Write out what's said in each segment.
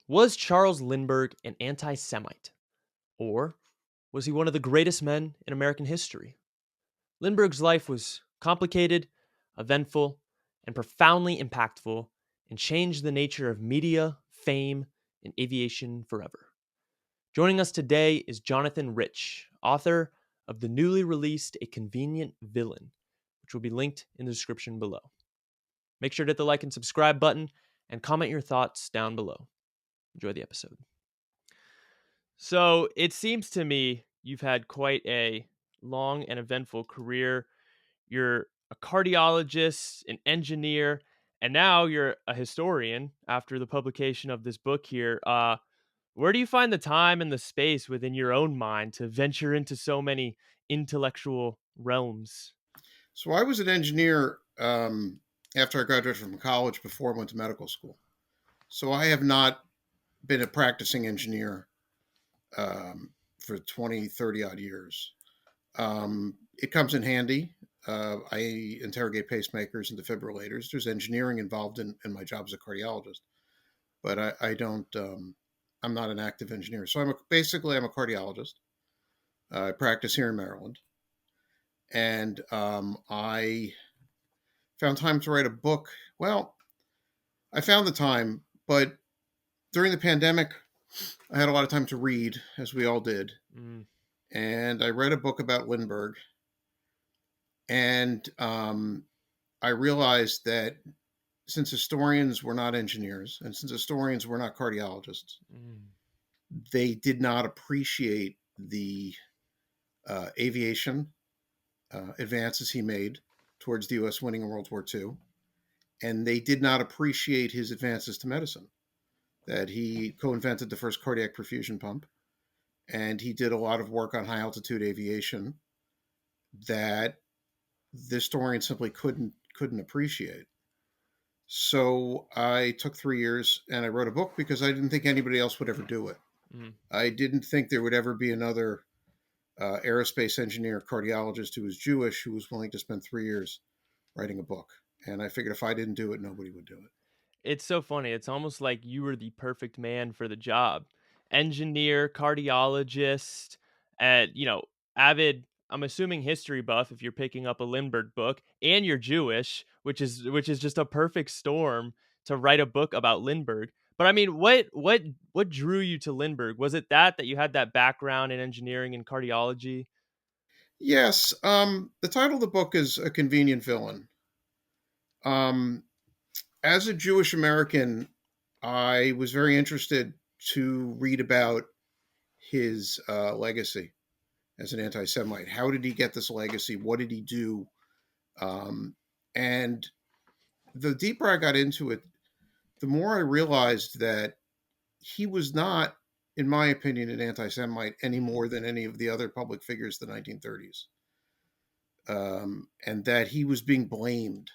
Was Charles Lindbergh an anti-Semite? Or was he one of the greatest men in American history? Lindbergh's life was complicated, eventful, and profoundly impactful, and changed the nature of media, fame, and aviation forever. Joining us today is Jonathan Rich, author of the newly released A Convenient Villain, which will be linked in the description below. Make sure to hit the like and subscribe button and comment your thoughts down below. Enjoy the episode. So it seems to me you've had quite a long and eventful career. You're a cardiologist, an engineer, and now you're a historian after the publication of this book here. Where do you find the time and the space within your own mind to venture into so many intellectual realms? So I was an engineer after I graduated from college before I went to medical school. So I have not been a practicing engineer for 20, 30 odd years. It comes in handy. I interrogate pacemakers and defibrillators. There's engineering involved in my job as a cardiologist, but I don't, I'm not an active engineer. So basically, I'm a cardiologist. I practice here in Maryland. And I found time to write a book. Well, I found the time, but during the pandemic, I had a lot of time to read, as we all did. Mm, And I read a book about Lindbergh. And I realized that since historians were not engineers and since historians were not cardiologists, mm, they did not appreciate the aviation advances he made towards the U.S. winning in World War II. And they did not appreciate his advances to medicine, that he co-invented the first cardiac perfusion pump, and he did a lot of work on high altitude aviation that the historian simply couldn't appreciate. So I took 3 years and I wrote a book because I didn't think anybody else would ever do it. mm. I didn't think there would ever be another aerospace engineer cardiologist who was Jewish who was willing to spend 3 years writing a book. And I figured if I didn't do it, nobody would do it. It's so funny. It's almost like you were the perfect man for the job. Engineer, cardiologist, and avid, I'm assuming history buff if you're picking up a Lindbergh book, and you're Jewish, which is just a perfect storm to write a book about Lindbergh. But I mean, what drew you to Lindbergh? Was it that you had that background in engineering and cardiology? Yes, the title of the book is A Convenient Villain. Um, as a Jewish American, I was very interested to read about his legacy as an anti Semite. How did he get this legacy? What did he do? And the deeper I got into it, the more I realized that he was not, in my opinion, an anti Semite any more than any of the other public figures of the 1930s. And that he was being blamed.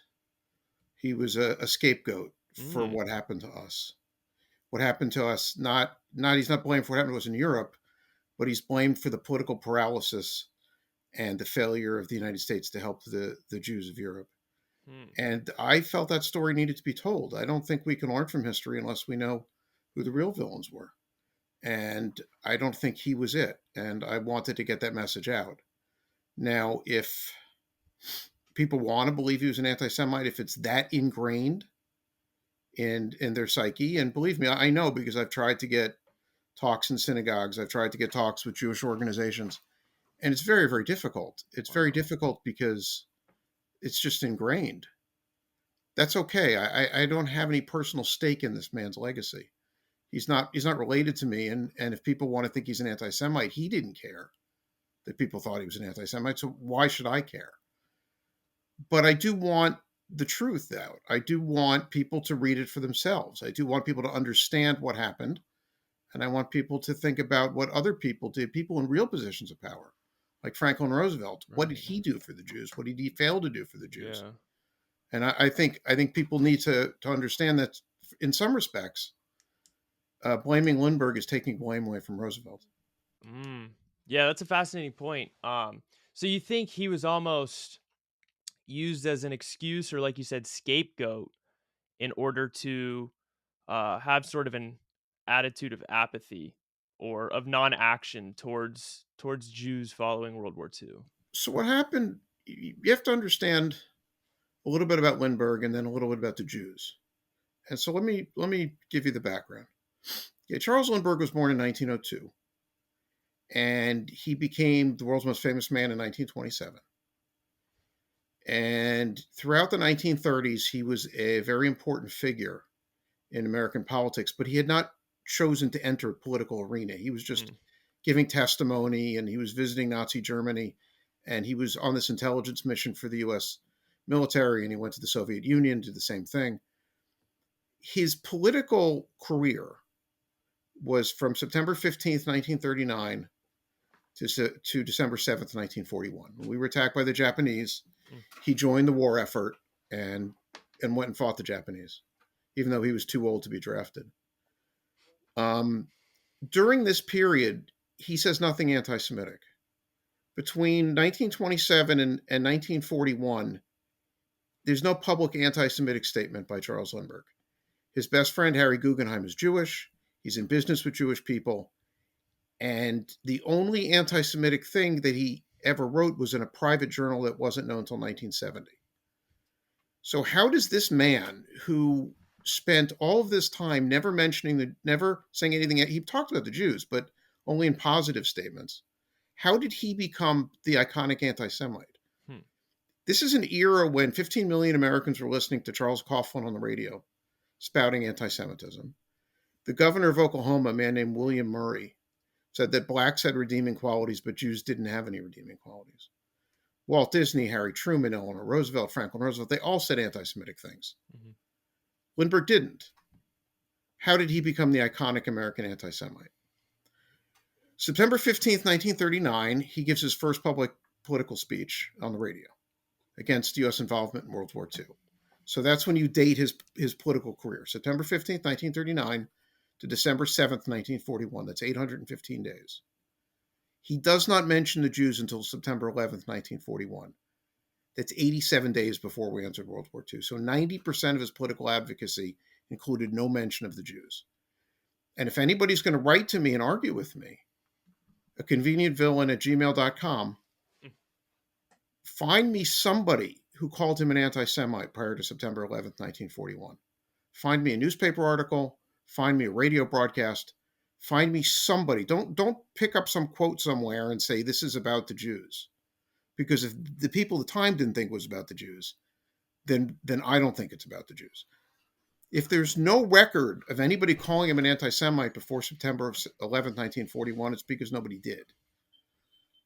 He was a scapegoat for Mm, what happened to us. What happened to us, not he's not blamed for what happened to us in Europe, but he's blamed for the political paralysis and the failure of the United States to help the Jews of Europe. mm. And I felt that story needed to be told. I don't think we can learn from history unless we know who the real villains were. And I don't think he was it. And I wanted to get that message out. Now, if people want to believe he was an anti Semite, if it's that ingrained in their psyche, and believe me, I know because I've tried to get talks in synagogues, I've tried to get talks with Jewish organizations, and it's very, very difficult. It's very Wow. difficult because it's just ingrained. That's okay. I don't have any personal stake in this man's legacy. He's not related to me, and if people want to think he's an anti-Semite, he didn't care that people thought he was an anti-Semite. So why should I care? But I do want the truth out. I do want people to read it for themselves. I do want people to understand what happened, and I want people to think about what other people did, people in real positions of power, like Franklin Roosevelt. What did Right. he do for the Jews? What did he fail to do for the Jews? Yeah. And I think people need to understand that in some respects, blaming Lindbergh is taking blame away from Roosevelt. Mm. Yeah, that's a fascinating point. So you think he was almost used as an excuse or, like you said, scapegoat in order to have sort of an attitude of apathy or of non-action towards Jews following World War II? So what happened? You have to understand a little bit about Lindbergh and then a little bit about the Jews. And so let me give you the background. Yeah, Charles Lindbergh was born in 1902, and he became the world's most famous man in 1927. And throughout the 1930s, he was a very important figure in American politics, but he had not chosen to enter a political arena. He was just Mm, giving testimony, and he was visiting Nazi Germany, and he was on this intelligence mission for the US military, and he went to the Soviet Union, did the same thing. His political career was from September 15th, 1939 to December 7th, 1941. When we were attacked by the Japanese, mm, he joined the war effort and went and fought the Japanese, even though he was too old to be drafted. Um, During this period, he says nothing anti-Semitic. Between 1927 and 1941, there's no public anti-Semitic statement by Charles Lindbergh. His best friend, Harry Guggenheim, is Jewish. He's in business with Jewish people. And the only anti-Semitic thing that he ever wrote was in a private journal that wasn't known until 1970. So how does this man who spent all of this time never saying anything, he talked about the Jews, but only in positive statements, how did he become the iconic anti-Semite? hmm, This is an era when 15 million Americans were listening to Charles Coughlin on the radio spouting anti-Semitism. The governor of Oklahoma, a man named William Murray, said that blacks had redeeming qualities, but Jews didn't have any redeeming qualities. Walt Disney, Harry Truman, Eleanor Roosevelt, Franklin Roosevelt, they all said anti-Semitic things. mhm. Lindbergh didn't. How did he become the iconic American anti-Semite? September 15th, 1939, he gives his first public political speech on the radio against U.S. involvement in World War II. So that's when you date his political career, September 15th, 1939 to December 7th, 1941. That's 815 days. He does not mention the Jews until September 11th, 1941. That's 87 days before we entered World War II. So 90% of his political advocacy included no mention of the Jews. And if anybody's going to write to me and argue with me, a convenientvillain@gmail.com, Mm. find me somebody who called him an anti-Semite prior to September 11th, 1941. Find me a newspaper article, find me a radio broadcast, find me somebody. Don't pick up some quote somewhere and say this is about the Jews. Because if the people at the time didn't think it was about the Jews, then I don't think it's about the Jews. If there's no record of anybody calling him an anti-Semite before September 11th, 1941, it's because nobody did.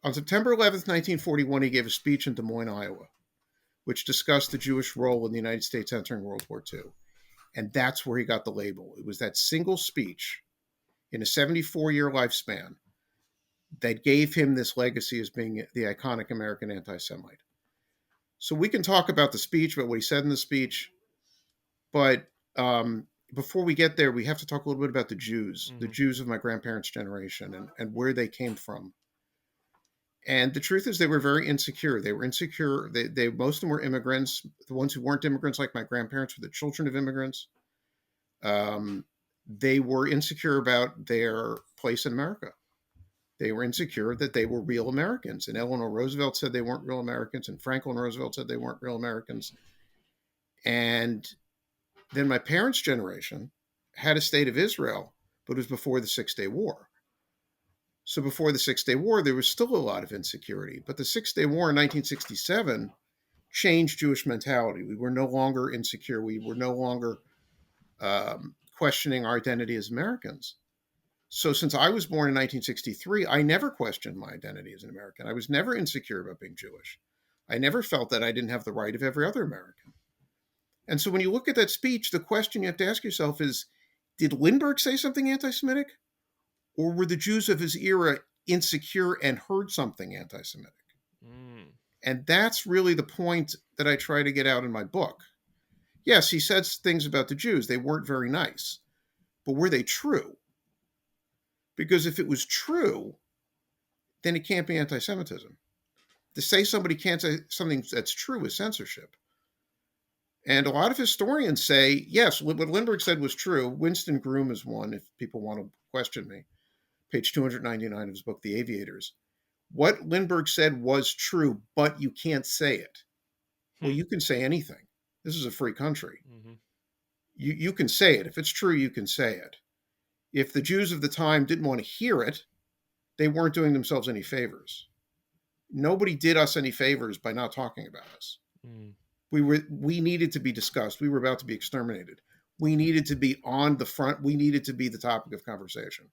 On September 11th, 1941, he gave a speech in Des Moines, Iowa, which discussed the Jewish role in the United States entering World War II. And that's where he got the label. It was that single speech in a 74-year lifespan that gave him this legacy as being the iconic American anti-Semite. So we can talk about the speech, about what he said in the speech, but before we get there, we have to talk a little bit about the Mhm. Jews of my grandparents' generation and where they came from. And the truth is they were very insecure. They were insecure. Most of them were immigrants. The ones who weren't immigrants, like my grandparents, were the children of immigrants. They were insecure about their place in America. They were insecure that they were real Americans. And Eleanor Roosevelt said they weren't real Americans, and Franklin Roosevelt said they weren't real Americans. And then my parents' generation had a state of Israel, but it was before the Six-Day War. So before the Six-Day War, there was still a lot of insecurity. But the Six-Day War in 1967 changed Jewish mentality. We were no longer insecure. We were no longer questioning our identity as Americans. So since I was born in 1963, I never questioned my identity as an American. I was never insecure about being Jewish. I never felt that I didn't have the right of every other American. And so when you look at that speech, the question you have to ask yourself is, did Lindbergh say something anti-Semitic? Or were the Jews of his era insecure and heard something anti-Semitic? Mm. And that's really the point that I try to get out in my book. Yes, he said things about the Jews. They weren't very nice. But were they true? Because if it was true, then it can't be anti-Semitism. To say somebody can't say something that's true is censorship. And a lot of historians say, yes, what Lindbergh said was true. Winston Groom is one, if people want to question me. Page 299 of his book, The Aviators. What Lindbergh said was true, but you can't say it. Well, Hmm. you can say anything. This is a free country. Hmm. You can say it. If it's true, you can say it. If the Jews of the time didn't want to hear it, they weren't doing themselves any favors. Nobody did us any favors by not talking about us. Mm. We needed to be discussed. We were about to be exterminated. We needed to be on the front. We needed to be the topic of conversation.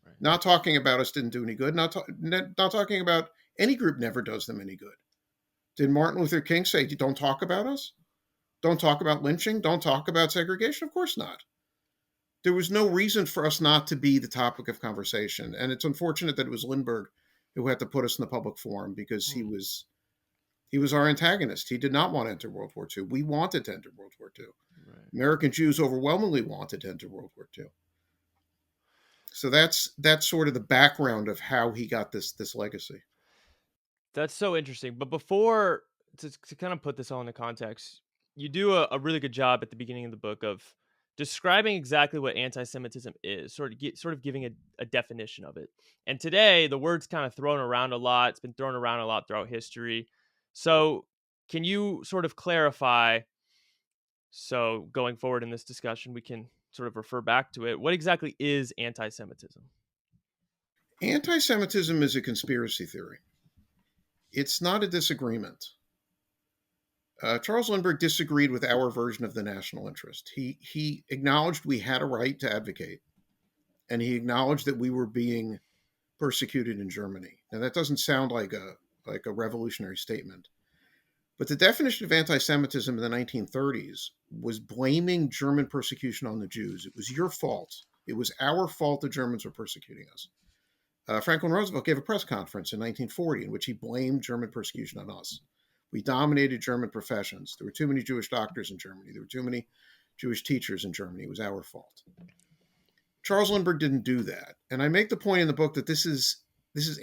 Right. Not talking about us didn't do any good. Not talking about any group never does them any good. Did Martin Luther King say, don't talk about us? Don't talk about lynching? Don't talk about segregation? Of course not. There was no reason for us not to be the topic of conversation. And it's unfortunate that it was Lindbergh who had to put us in the public forum because Mm. he was our antagonist. He did not want to enter World War II. We wanted to enter World War II. Right. American Jews overwhelmingly wanted to enter World War II. So that's sort of the background of how he got this legacy. That's so interesting. But before to kind of put this all into context, you do a really good job at the beginning of the book of describing exactly what anti-Semitism is, sort of giving a definition of it. And today, the word's kind of thrown around a lot. It's been thrown around a lot throughout history. So, can you sort of clarify? So, going forward in this discussion, we can sort of refer back to it. What exactly is anti-Semitism? Anti-Semitism is a conspiracy theory. It's not a disagreement. Charles Lindbergh disagreed with our version of the national interest. He acknowledged we had a right to advocate, and he acknowledged that we were being persecuted in Germany. Now that doesn't sound like a revolutionary statement, but the definition of anti-Semitism in the 1930s was blaming German persecution on the Jews. It was your fault. It was our fault the Germans were persecuting us. Franklin Roosevelt gave a press conference in 1940 in which he blamed German persecution on us. We dominated German professions. There were too many Jewish doctors in Germany. There were too many Jewish teachers in Germany. It was our fault. Charles Lindbergh didn't do that. And I make the point in the book that this is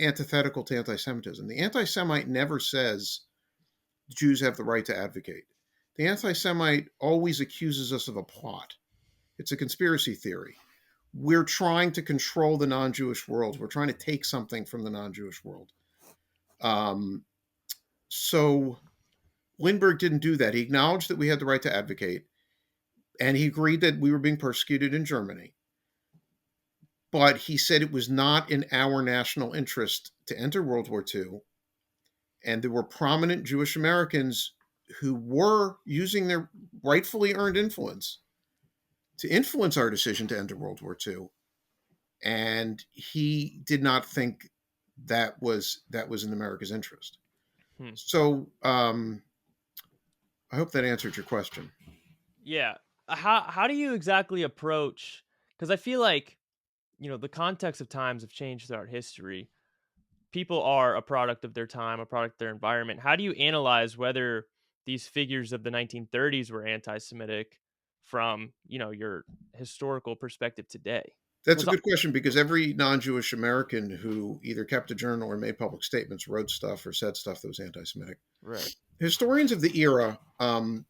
antithetical to anti-Semitism. The anti-Semite never says Jews have the right to advocate. The anti-Semite always accuses us of a plot. It's a conspiracy theory. We're trying to control the non-Jewish world. We're trying to take something from the non-Jewish world. So Lindbergh didn't do that. He acknowledged that we had the right to advocate, and he agreed that we were being persecuted in Germany. But he said it was not in our national interest to enter World War II. And there were prominent Jewish Americans who were using their rightfully earned influence to influence our decision to enter World War II. And he did not think that was in America's interest. Hmm. So I hope that answered your question. Yeah. How do you exactly approach? Because I feel like the context of times have changed throughout history. People are a product of their time, a product of their environment. How do you analyze whether these figures of the 1930s were anti-Semitic from your historical perspective today? That's a Because good question because every non-Jewish American who either kept a journal or made public statements wrote stuff or said stuff that was anti-Semitic. right, Historians of the era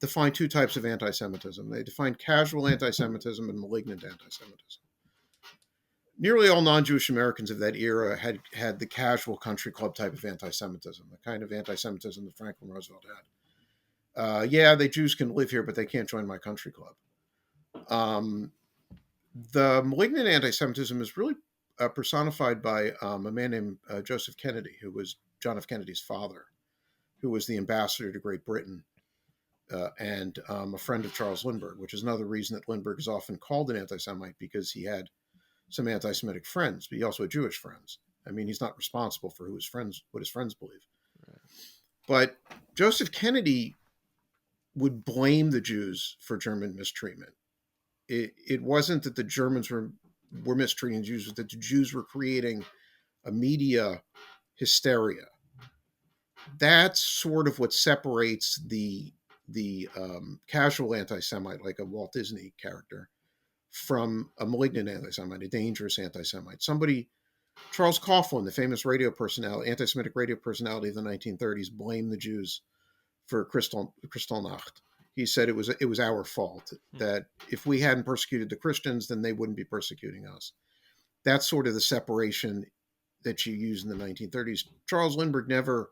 define two types of anti-Semitism. They define casual anti-Semitism and malignant anti-Semitism. Nearly all non-Jewish Americans of that era had the casual country club type of anti-Semitism, the kind of anti-Semitism that Franklin Roosevelt had. Yeah, the Jews can live here, but they can't join my country club. The malignant anti-Semitism is really personified by a man named Joseph Kennedy, who was John F. Kennedy's father, who was the ambassador to Great Britain and a friend of Charles Lindbergh, which is another reason that Lindbergh is often called an anti-Semite because he had some anti-Semitic friends, but he also had Jewish friends. I mean, he's not responsible for what his friends believe. right. But Joseph Kennedy would blame the Jews for German mistreatment. It wasn't that the Germans were mistreating Jews, but that the Jews were creating a media hysteria. That's sort of what separates the casual anti-Semite, like a Walt Disney character, from a malignant anti-Semite, a dangerous anti-Semite. Charles Coughlin, the famous anti-Semitic radio personality of the 1930s, blamed the Jews for Kristallnacht. He said it was our fault, Hmm. that if we hadn't persecuted the Christians, then they wouldn't be persecuting us. That's sort of the separation that you use in the 1930s. Charles Lindbergh never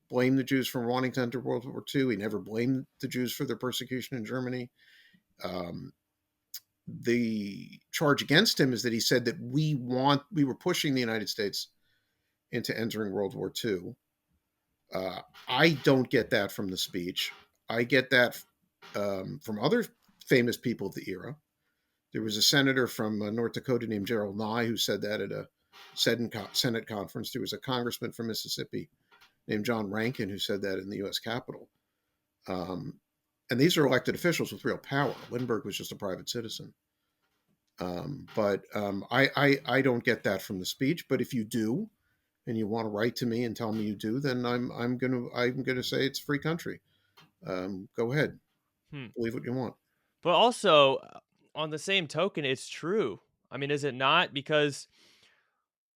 blamed the Jews for wanting to enter World War II. He never blamed the Jews for their persecution in Germany. Um, the charge against him is that he said that we were pushing the United States into entering World War II. I don't get that from the speech. I get that from other famous people of the era. There was a senator from North Dakota named Gerald Nye who said that at a Senate conference. There was a congressman from Mississippi named John Rankin who said that in the U.S. Capitol. Um, and these are elected officials with real power. Lindbergh was just a private citizen. But I don't get that from the speech. But if you do, and you want to write to me and tell me you do, then I'm gonna say it's a free country. Go ahead, Hmm. believe what you want. But also, on the same token, it's true. I mean, is it not? Because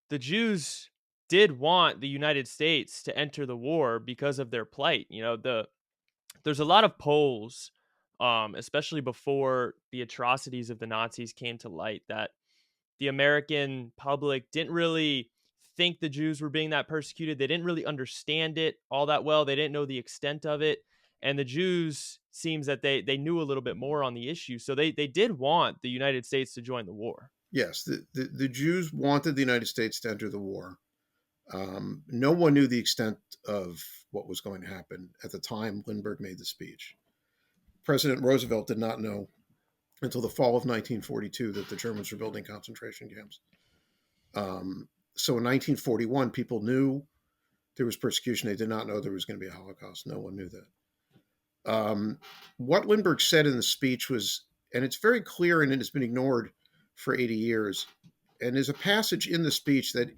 the Jews did want the United States to enter the war because of their plight. There's a lot of polls, especially before the atrocities of the Nazis came to light, that the American public didn't really think the Jews were being that persecuted. They didn't really understand it all that well. They didn't know the extent of it. And the Jews seems that they knew a little bit more on the issue. So they did want the United States to join the war. Yes, the Jews wanted the United States to enter the war. No one knew the extent of what was going to happen at the time Lindbergh made the speech. President Roosevelt did not know until the fall of 1942 that the Germans were building concentration camps. So in 1941, people knew there was persecution. They did not know there was going to be a Holocaust. No one knew that. What Lindbergh said in the speech was, and it's very clear and it has been ignored for 80 years, and there's a passage in the speech that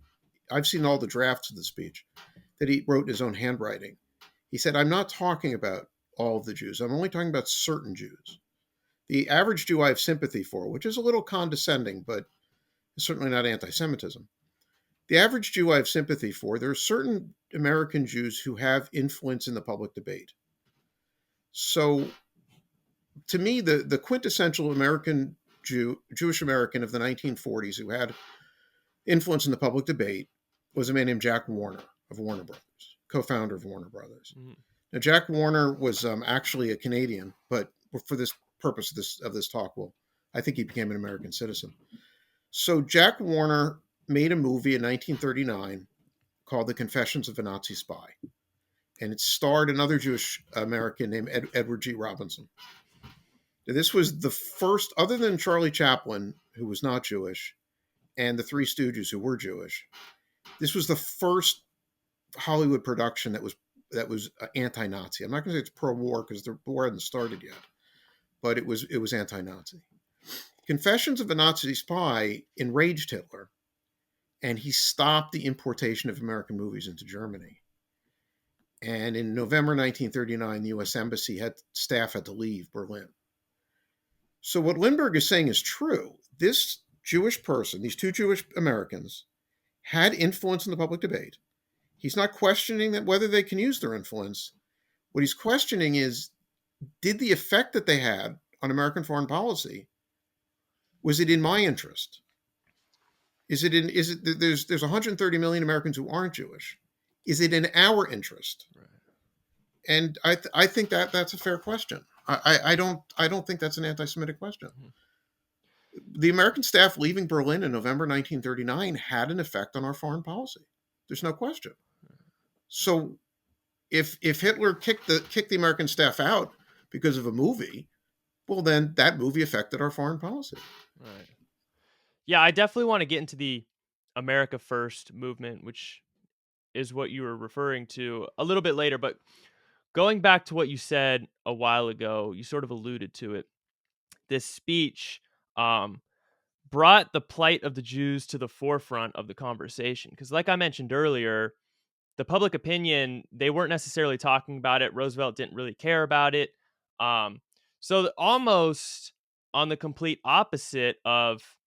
I've seen all the drafts of the speech that he wrote in his own handwriting. He said, I'm not talking about all of the Jews. I'm only talking about certain Jews. The average Jew I have sympathy for, which is a little condescending, but certainly not anti-Semitism. The average Jew I have sympathy for, there are certain American Jews who have influence in the public debate. So to me, the quintessential American Jewish American of the 1940s who had influence in the public debate was a man named Jack Warner of Warner Brothers, co-founder of Warner Brothers. Mhm. Now, Jack Warner was actually a Canadian, but for this purpose of this talk, well, I think he became an American citizen. So Jack Warner made a movie in 1939 called The Confessions of a Nazi Spy, and it starred another Jewish American named Edward G. Robinson. Now, this was the first, other than Charlie Chaplin, who was not Jewish, and the Three Stooges, who were Jewish. This was the first Hollywood production that was anti-Nazi. I'm not going to say it's pro-war because the war hadn't started yet, but it was anti-Nazi. Confessions of a Nazi Spy enraged Hitler, and he stopped the importation of American movies into Germany. And in November 1939, the U.S. Embassy staff had to leave Berlin. So what Lindbergh is saying is true. This Jewish person, these two Jewish Americans, had influence in the public debate. He's not questioning that whether they can use their influence. What he's questioning is, did the effect that they had on American foreign policy, was it in my interest? There's 130 million Americans who aren't Jewish. Is it in our interest? Right. And I think that's a fair question. I don't think that's an anti-Semitic question. Mhm. The American staff leaving Berlin in November 1939 had an effect on our foreign policy. There's no question. So if Hitler kicked the American staff out because of a movie, well, then that movie affected our foreign policy. Right. Yeah, I definitely want to get into the America First movement, which is what you were referring to a little bit later. But going back to what you said a while ago, you sort of alluded to it. This speech um, brought the plight of the Jews to the forefront of the conversation. Because, like I mentioned earlier, the public opinion, they weren't necessarily talking about it. Roosevelt didn't really care about it. Um, almost on the complete opposite of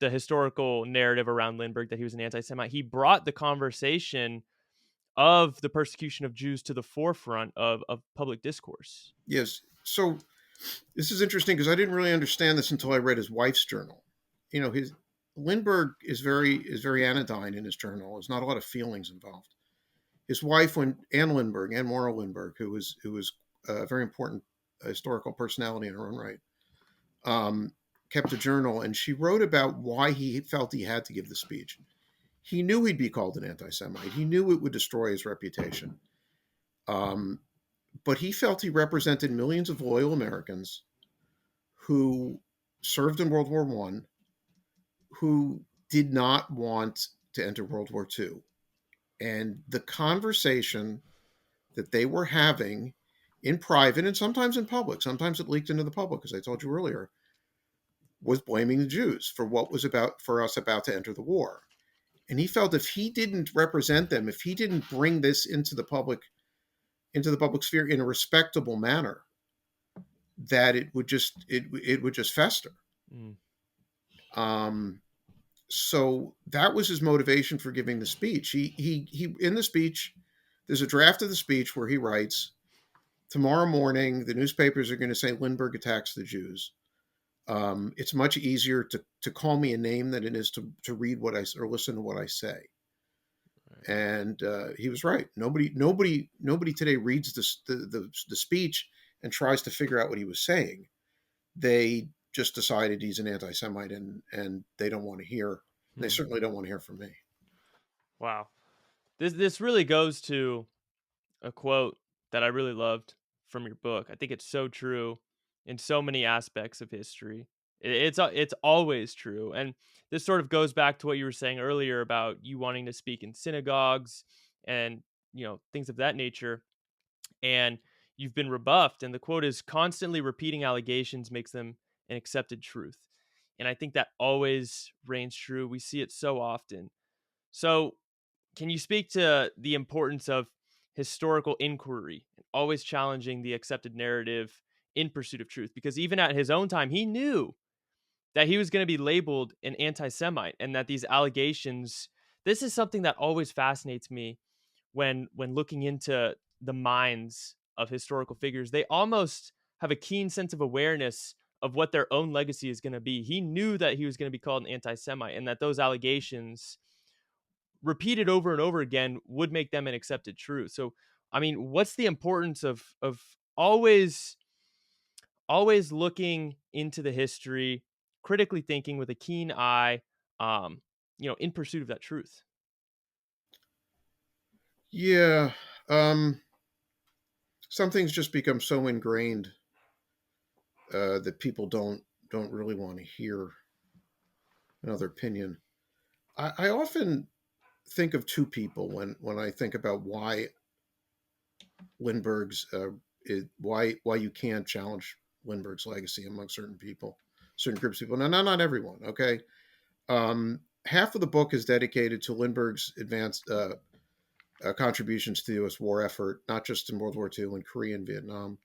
the historical narrative around Lindbergh that he was an anti-Semite, he brought the conversation of the persecution of Jews to the forefront of public discourse. Yes. So This is interesting because I didn't really understand this until I read his wife's journal. His Lindbergh is very anodyne in his journal. There's not a lot of feelings involved. His wife, when Anne Lindbergh, Anne Morrow Lindbergh, who was a very important historical personality in her own right, um, kept a journal, and she wrote about why he felt he had to give the speech. He knew he'd be called an anti-Semite. He knew it would destroy his reputation. Um, but he felt he represented millions of loyal Americans who served in World War One, who did not want to enter World War Two, and the conversation that they were having in private and sometimes in public, sometimes it leaked into the public, as I told you earlier, was blaming the Jews for what was about for us about to enter the war. And he felt if he didn't represent them, if he didn't bring this into the public sphere in a respectable manner, that it would just fester. Mm. Um, so that was his motivation for giving the speech. He in the speech, there's a draft of the speech where he writes, "Tomorrow morning, the newspapers are going to say Lindbergh attacks the Jews. It's much easier to call me a name than it is to read what I or listen to what I say." Right. And he was right. Nobody today reads the speech and tries to figure out what he was saying. They just decided he's an anti-Semite, and they don't want to hear. They Hmm. certainly don't want to hear from me. Wow. This really goes to a quote that I really loved from your book. I think it's so true in so many aspects of history. It's always true, and this sort of goes back to what you were saying earlier about you wanting to speak in synagogues and things of that nature. And you've been rebuffed. And the quote is, "Constantly repeating allegations makes them an accepted truth." And I think that always reigns true. We see it so often. So can you speak to the importance of historical inquiry and always challenging the accepted narrative in pursuit of truth? Because even at his own time, he knew that he was going to be labeled an anti-Semite, and that these allegations, this is something that always fascinates me when looking into the minds of historical figures. They almost have a keen sense of awareness of what their own legacy is going to be. He knew that he was going to be called an anti-Semite, and that those allegations repeated over and over again would make them an accepted truth. So, I mean, what's the importance of always looking into the history, critically thinking with a keen eye, um, in pursuit of that truth? Yeah, some things just become so ingrained that people don't really want to hear another opinion. I often think of two people when I think about why Lindbergh's why you can't challenge Lindbergh's legacy among certain people, certain groups of people. Now, not everyone. Okay, half of the book is dedicated to Lindbergh's advanced contributions to the U.S. war effort, not just in World War II, in Korea and Vietnam.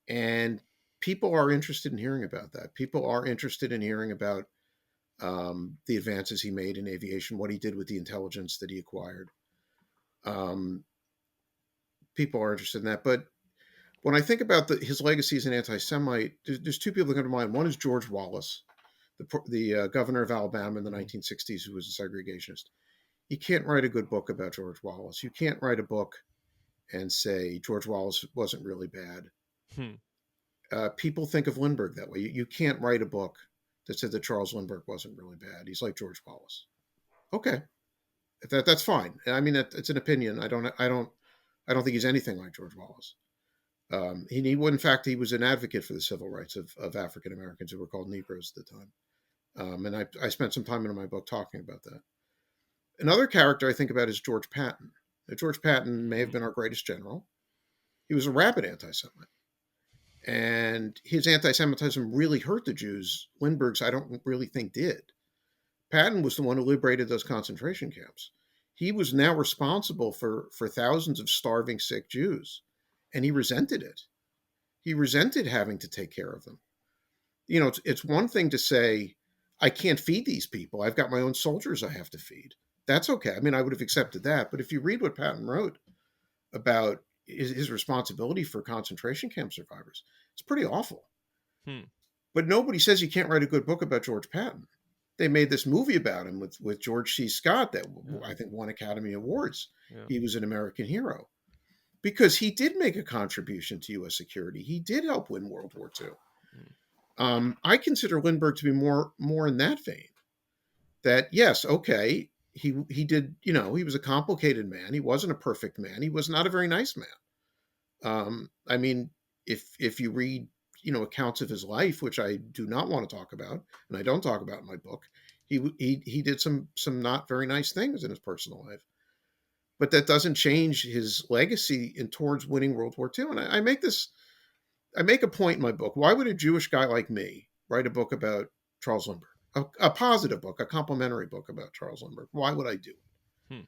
And people are interested in hearing about that. People are interested in hearing about the advances he made in aviation, what he did with the intelligence that he acquired. Um, People are interested in that. But when I think about his legacy as an anti-Semite, there's two people that come to mind. One is George Wallace, the governor of Alabama in the Mm. 1960s, who was a segregationist. You can't write a good book about George Wallace. You can't write a book and say George Wallace wasn't really bad. Hmm. People think of Lindbergh that way. You can't write a book that said that Charles Lindbergh wasn't really bad. He's like George Wallace. Okay, that's fine. I mean, it's an opinion. I don't think he's anything like George Wallace. In fact, he was an advocate for the civil rights of African Americans who were called Negroes at the time. And I spent some time in my book talking about that. Another character I think about is George Patton. Now, George Patton may have Mm. been our greatest general. He was a rabid anti-Semite, and his anti-Semitism really hurt the Jews. Lindbergh's, I don't really think, did. Patton was the one who liberated those concentration camps. He was now responsible for thousands of starving, sick Jews, and he resented it. He resented having to take care of them. It's one thing to say, I can't feed these people. I've got my own soldiers I have to feed. That's okay. I mean, I would have accepted that. But if you read what Patton wrote about his responsibility for concentration camp survivors, It's pretty awful. Hmm. But nobody says you can't write a good book about George Patton. They made this movie about him with George C. Scott that Yeah. I think won Academy Awards. Yeah. He was an American hero because he did make a contribution to U.S. security. He did help win World War II. Hmm. I consider Lindbergh to be more in that vein. That yes, okay, he did. You know, he was a complicated man. He wasn't a perfect man. He was not a very nice man. I mean, if you read accounts of his life, which I do not want to talk about, and I don't talk about in my book, he did some not very nice things in his personal life, but that doesn't change his legacy in towards winning World War II. And I make a point in my book. Why would a Jewish guy like me write a book about Charles Lindbergh? A positive book, a complimentary book about Charles Lindbergh. Why would I do it? Hmm.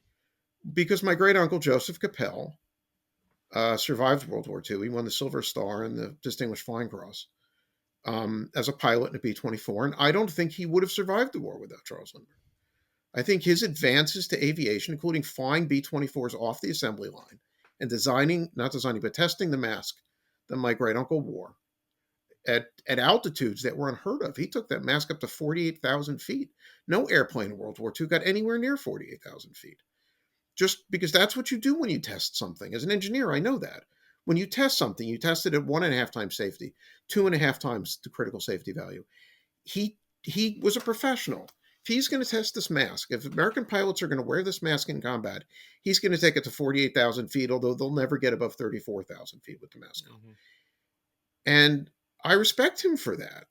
Because my great uncle Joseph Capel survived World War II. He won the Silver Star and the Distinguished Flying Cross as a pilot in a B 24. And I don't think he would have survived the war without Charles Lindbergh. I think his advances to aviation, including flying B 24s off the assembly line and not designing, but testing the mask that my great uncle wore at altitudes that were unheard of. He took that mask up to 48,000 feet. No airplane in World War II got anywhere near 48,000 feet. Just because that's what you do when you test something. As an engineer, I know that. When you test something, you test it at 1.5 times safety, 2.5 times the critical safety value. He was a professional. If he's going to test this mask, if American pilots are going to wear this mask in combat, he's going to take it to 48,000 feet, although they'll never get above 34,000 feet with the mask on. Hmm. And I respect him for that.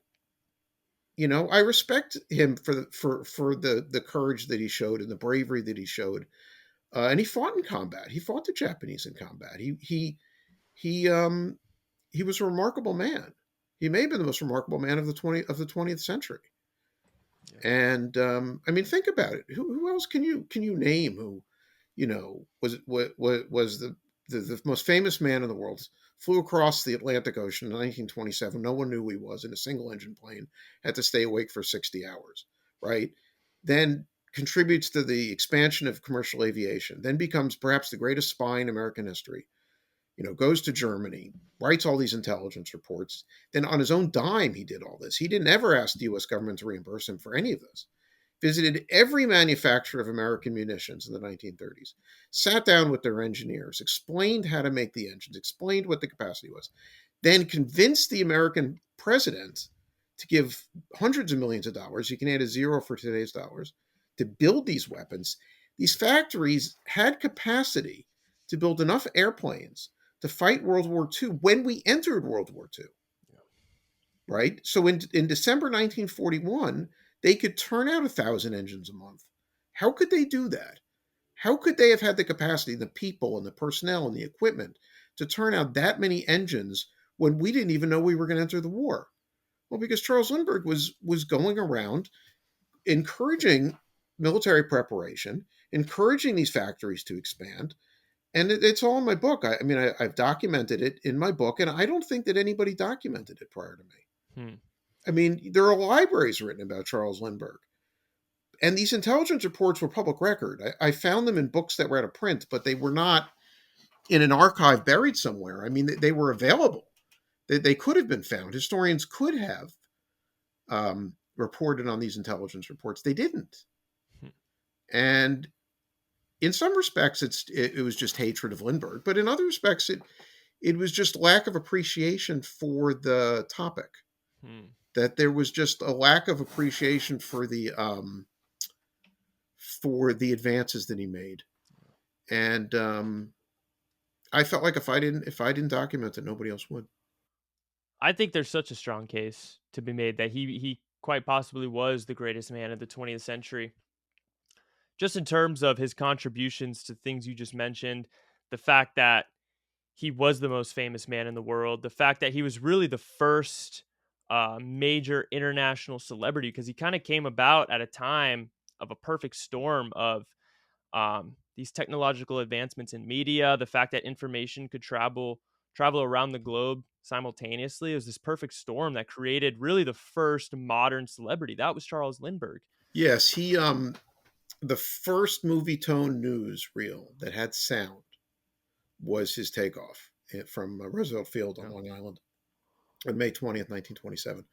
I respect him for the courage that he showed and the bravery that he showed. And he fought in combat. He fought the Japanese in combat. He was a remarkable man. He may have been the most remarkable man of the 20th century. Yeah. And I mean, think about it. Who else can you name who was the most famous man in the world? Flew across the Atlantic Ocean in 1927. No one knew who he was in a single engine plane. Had to stay awake for 60 hours. Right. Then contributes to the expansion of commercial aviation. Then becomes perhaps the greatest spy in American history. Goes to Germany, writes all these intelligence reports. Then on his own dime, he did all this. He didn't ever ask the U.S. government to reimburse him for any of this. Visited every manufacturer of American munitions in the 1930s, sat down with their engineers, explained how to make the engines, explained what the capacity was, then convinced the American president to give hundreds of millions of dollars. You can add a zero for today's dollars to build these weapons. These factories had capacity to build enough airplanes to fight World War II when we entered World War II. Yeah. Right? So in December 1941, they could turn out 1,000 engines a month. How could they do that? How could they have had the capacity, the people and the personnel and the equipment to turn out that many engines when we didn't even know we were going to enter the war? Well, because Charles Lindbergh was going around encouraging military preparation, encouraging these factories to expand, and it's all in my book. I mean, I've documented it in my book, and I don't think that anybody documented it prior to me. Hmm. I mean, there are libraries written about Charles Lindbergh, and these intelligence reports were public record. I found them in books that were out of print, but they were not in an archive buried somewhere. I mean, they were available. They could have been found. Historians could have reported on these intelligence reports. They didn't, Hmm. and in some respects, it was just hatred of Lindbergh, but in other respects, it was just lack of appreciation for the topic. Hmm. That there was just a lack of appreciation for the advances that he made, and I felt like if I didn't document it, nobody else would. I think there's such a strong case to be made that he quite possibly was the greatest man of the 20th century. Just in terms of his contributions to things you just mentioned, the fact that he was the most famous man in the world, the fact that he was really the first major international celebrity, because he kind of came about at a time of a perfect storm of these technological advancements in media, the fact that information could travel around the globe simultaneously. It was this perfect storm that created really the first modern celebrity. That was Charles Lindbergh. Yes, he the first movie tone news reel that had sound was his takeoff from Roosevelt Field on Yeah. Long Island. on May 20th, 1927.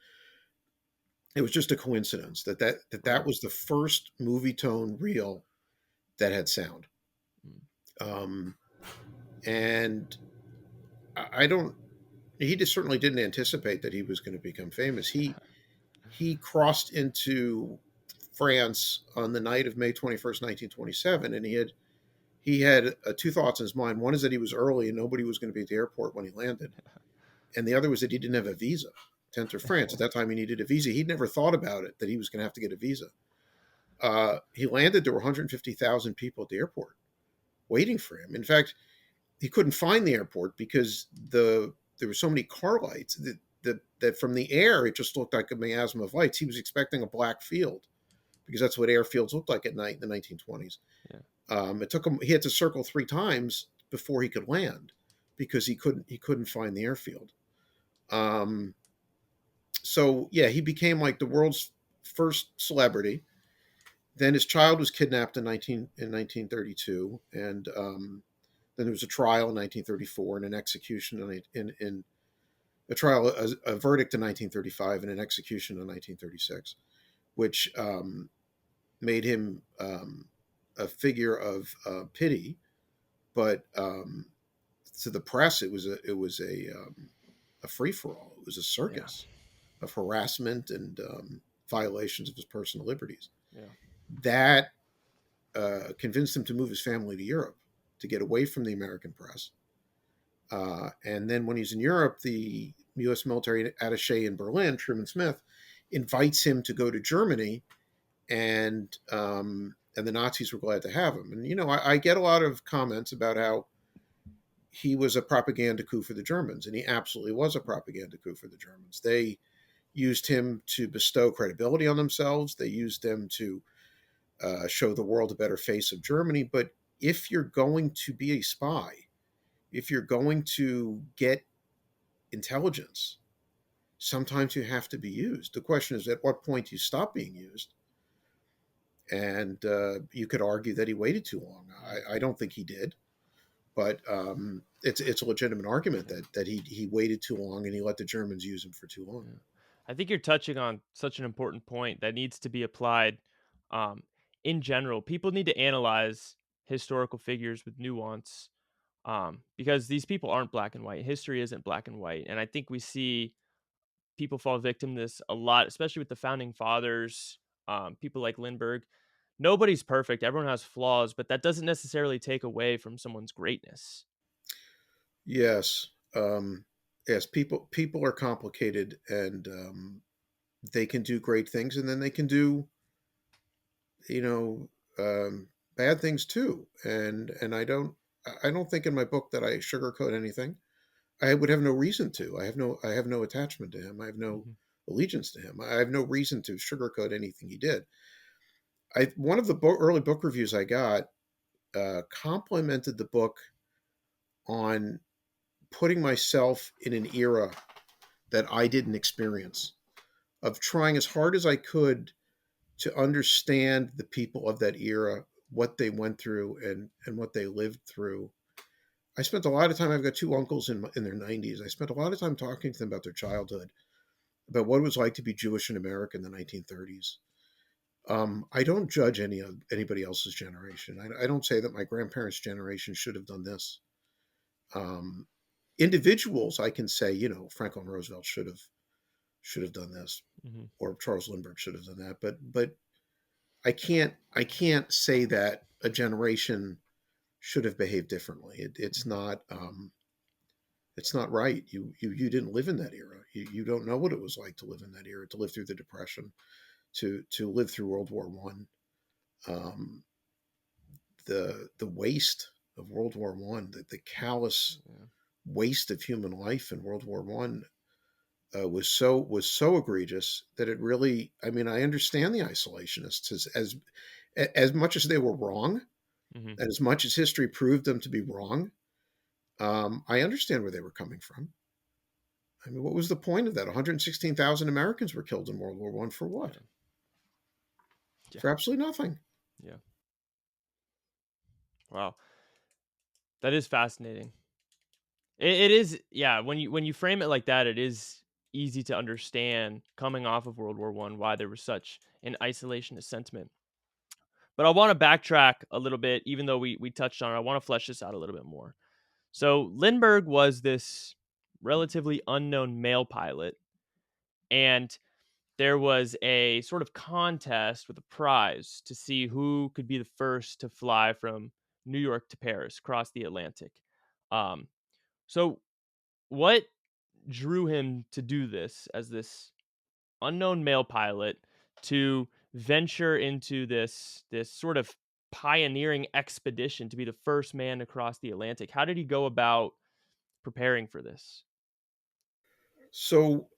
It was just a coincidence that Right. was the first movie tone reel that had sound. Mm. Um, and I don't. He just certainly didn't anticipate that he was going to become famous. He crossed into France on the night of May 21st, 1927, and he had two thoughts in his mind. One is that he was early and nobody was going to be at the airport when he landed, and the other was that he didn't have a visa to enter France. At that time, he needed a visa. He'd never thought about it that he was going to have to get a visa. He landed. There were 150,000 people at the airport waiting for him. In fact, he couldn't find the airport because there were so many car lights that from the air it just looked like a miasma of lights. He was expecting a black field because that's what airfields looked like at night in the 1920s. Yeah. It took him. He had to circle 3 times before he could land because he couldn't find the airfield. Um, so yeah, he became like the world's first celebrity. Then his child was kidnapped in 1932, and then there was a trial in 1934 and an execution in a trial, a verdict in 1935 and an execution in 1936, which made him a figure of pity. But to the press, it was a free for all. It was a Yeah. circus of harassment and violations of his personal liberties. Yeah. That convinced him to move his family to Europe to get away from the American press. And then when he's in Europe, the U.S. military attaché in Berlin, Truman Smith, invites him to go to Germany, and the Nazis were glad to have him. And I get a lot of comments about how he was a propaganda coup for the Germans, and he absolutely was a propaganda coup for the Germans. They used him to bestow credibility on themselves. They used him to show the world a better face of Germany. But if you're going to be a spy, if you're going to get intelligence, sometimes you have to be used. The question is, at what point do you stop being used? And you could argue that he waited too long. I don't think he did, but it's a legitimate argument that he waited too long and he let the Germans use him for too long. Yeah. I think you're touching on such an important point that needs to be applied um, in general. People need to analyze historical figures with nuance because these people aren't black and white. History isn't black and white. And I think we see people fall victim to this a lot, especially with the founding fathers, people like Lindbergh. Nobody's perfect. Everyone has flaws, but that doesn't necessarily take away from someone's greatness. Yes, yes. People are complicated, and they can do great things, and then they can do you know bad things too. And I don't think in my book that I sugarcoat anything. I would have no reason to. I have no attachment to him. I have no Mhm. allegiance to him. I have no reason to sugarcoat anything he did. One of the early book reviews I got complimented the book on putting myself in an era that I didn't experience, of trying as hard as I could to understand the people of that era, what they went through, and what they lived through. I spent a lot of time. I've got two uncles in their 90s. I spent a lot of time talking to them about their childhood, about what it was like to be Jewish in America in the 1930s. I don't judge anybody else's generation. I don't say that my grandparents' generation should have done this. Um, Individuals, I can say, Franklin Roosevelt should have done this, Mhm. or Charles Lindbergh should have done that. But I can't say that a generation should have behaved differently. Mhm. It's not right. You didn't live in that era. You don't know what it was like to live in that era, to live through the Depression, to live through World War I. Um, the waste of World War I, the callous Yeah. waste of human life in World War I was so egregious that it really. I mean, I understand the isolationists as much as they were wrong, Mhm. and as much as history proved them to be wrong. I understand where they were coming from. I mean, what was the point of that? 116,000 Americans were killed in World War I for what? Yeah. Yeah. For absolutely nothing. Yeah. Wow. That is fascinating. It is, yeah. When you frame it like that, it is. easy to understand coming off of World War One why there was such an isolationist sentiment. But I want to backtrack a little bit, even though we touched on it. I want to flesh this out a little bit more. So Lindbergh was this relatively unknown male pilot, and there was a sort of contest with a prize to see who could be the first to fly from New York to Paris across the Atlantic. Um, so what drew him to do this as this unknown male pilot to venture into this sort of pioneering expedition to be the first man across the Atlantic? How did he go about preparing for this? So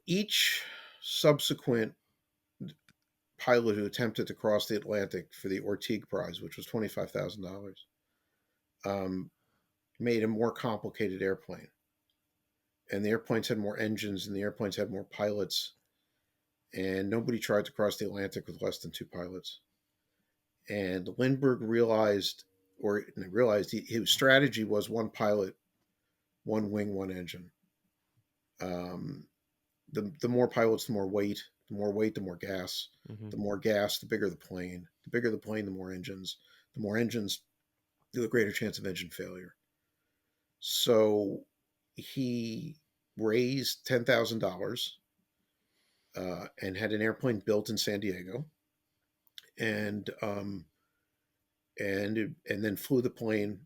each subsequent pilot who attempted to cross the Atlantic for the Orteig Prize, which was $25,000, um, made a more complicated airplane. And the airplanes had more engines and the airplanes had more pilots. And nobody tried to cross the Atlantic with less than two pilots. And Lindbergh realized, or realized his strategy was one pilot, one wing, one engine. Um, the more pilots, the more weight. The more weight, the more gas. Hmm. The more gas, the bigger the plane. The bigger the plane, the more engines. The more engines, the greater chance of engine failure. So he raised $10,000 and had an airplane built in San Diego, and and then flew the plane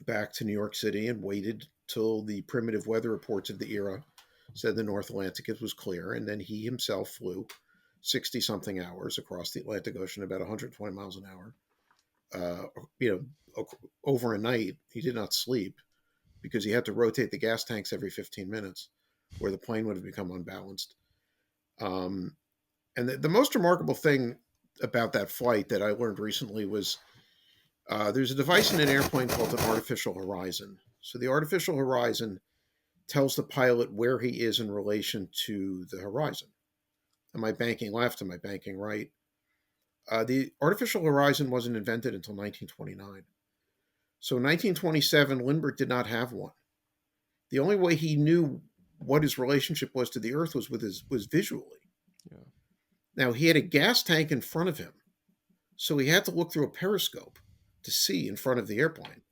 back to New York City and waited till the primitive weather reports of the era said the North Atlantic was clear, and then he himself flew 60 something hours across the Atlantic Ocean about 120 miles an hour. Over a night, he did not sleep because he had to rotate the gas tanks every 15 minutes, where the plane would have become unbalanced. Um, and the most remarkable thing about that flight that I learned recently was there's a device in an airplane called an artificial horizon. So the artificial horizon tells the pilot where he is in relation to the horizon. Am I banking left? Am I banking right? The artificial horizon wasn't invented until 1929. So in 1927, Lindbergh did not have one. The only way he knew what his relationship was to the Earth was visually. Yeah. Now he had a gas tank in front of him, so he had to look through a periscope to see in front of the airplane.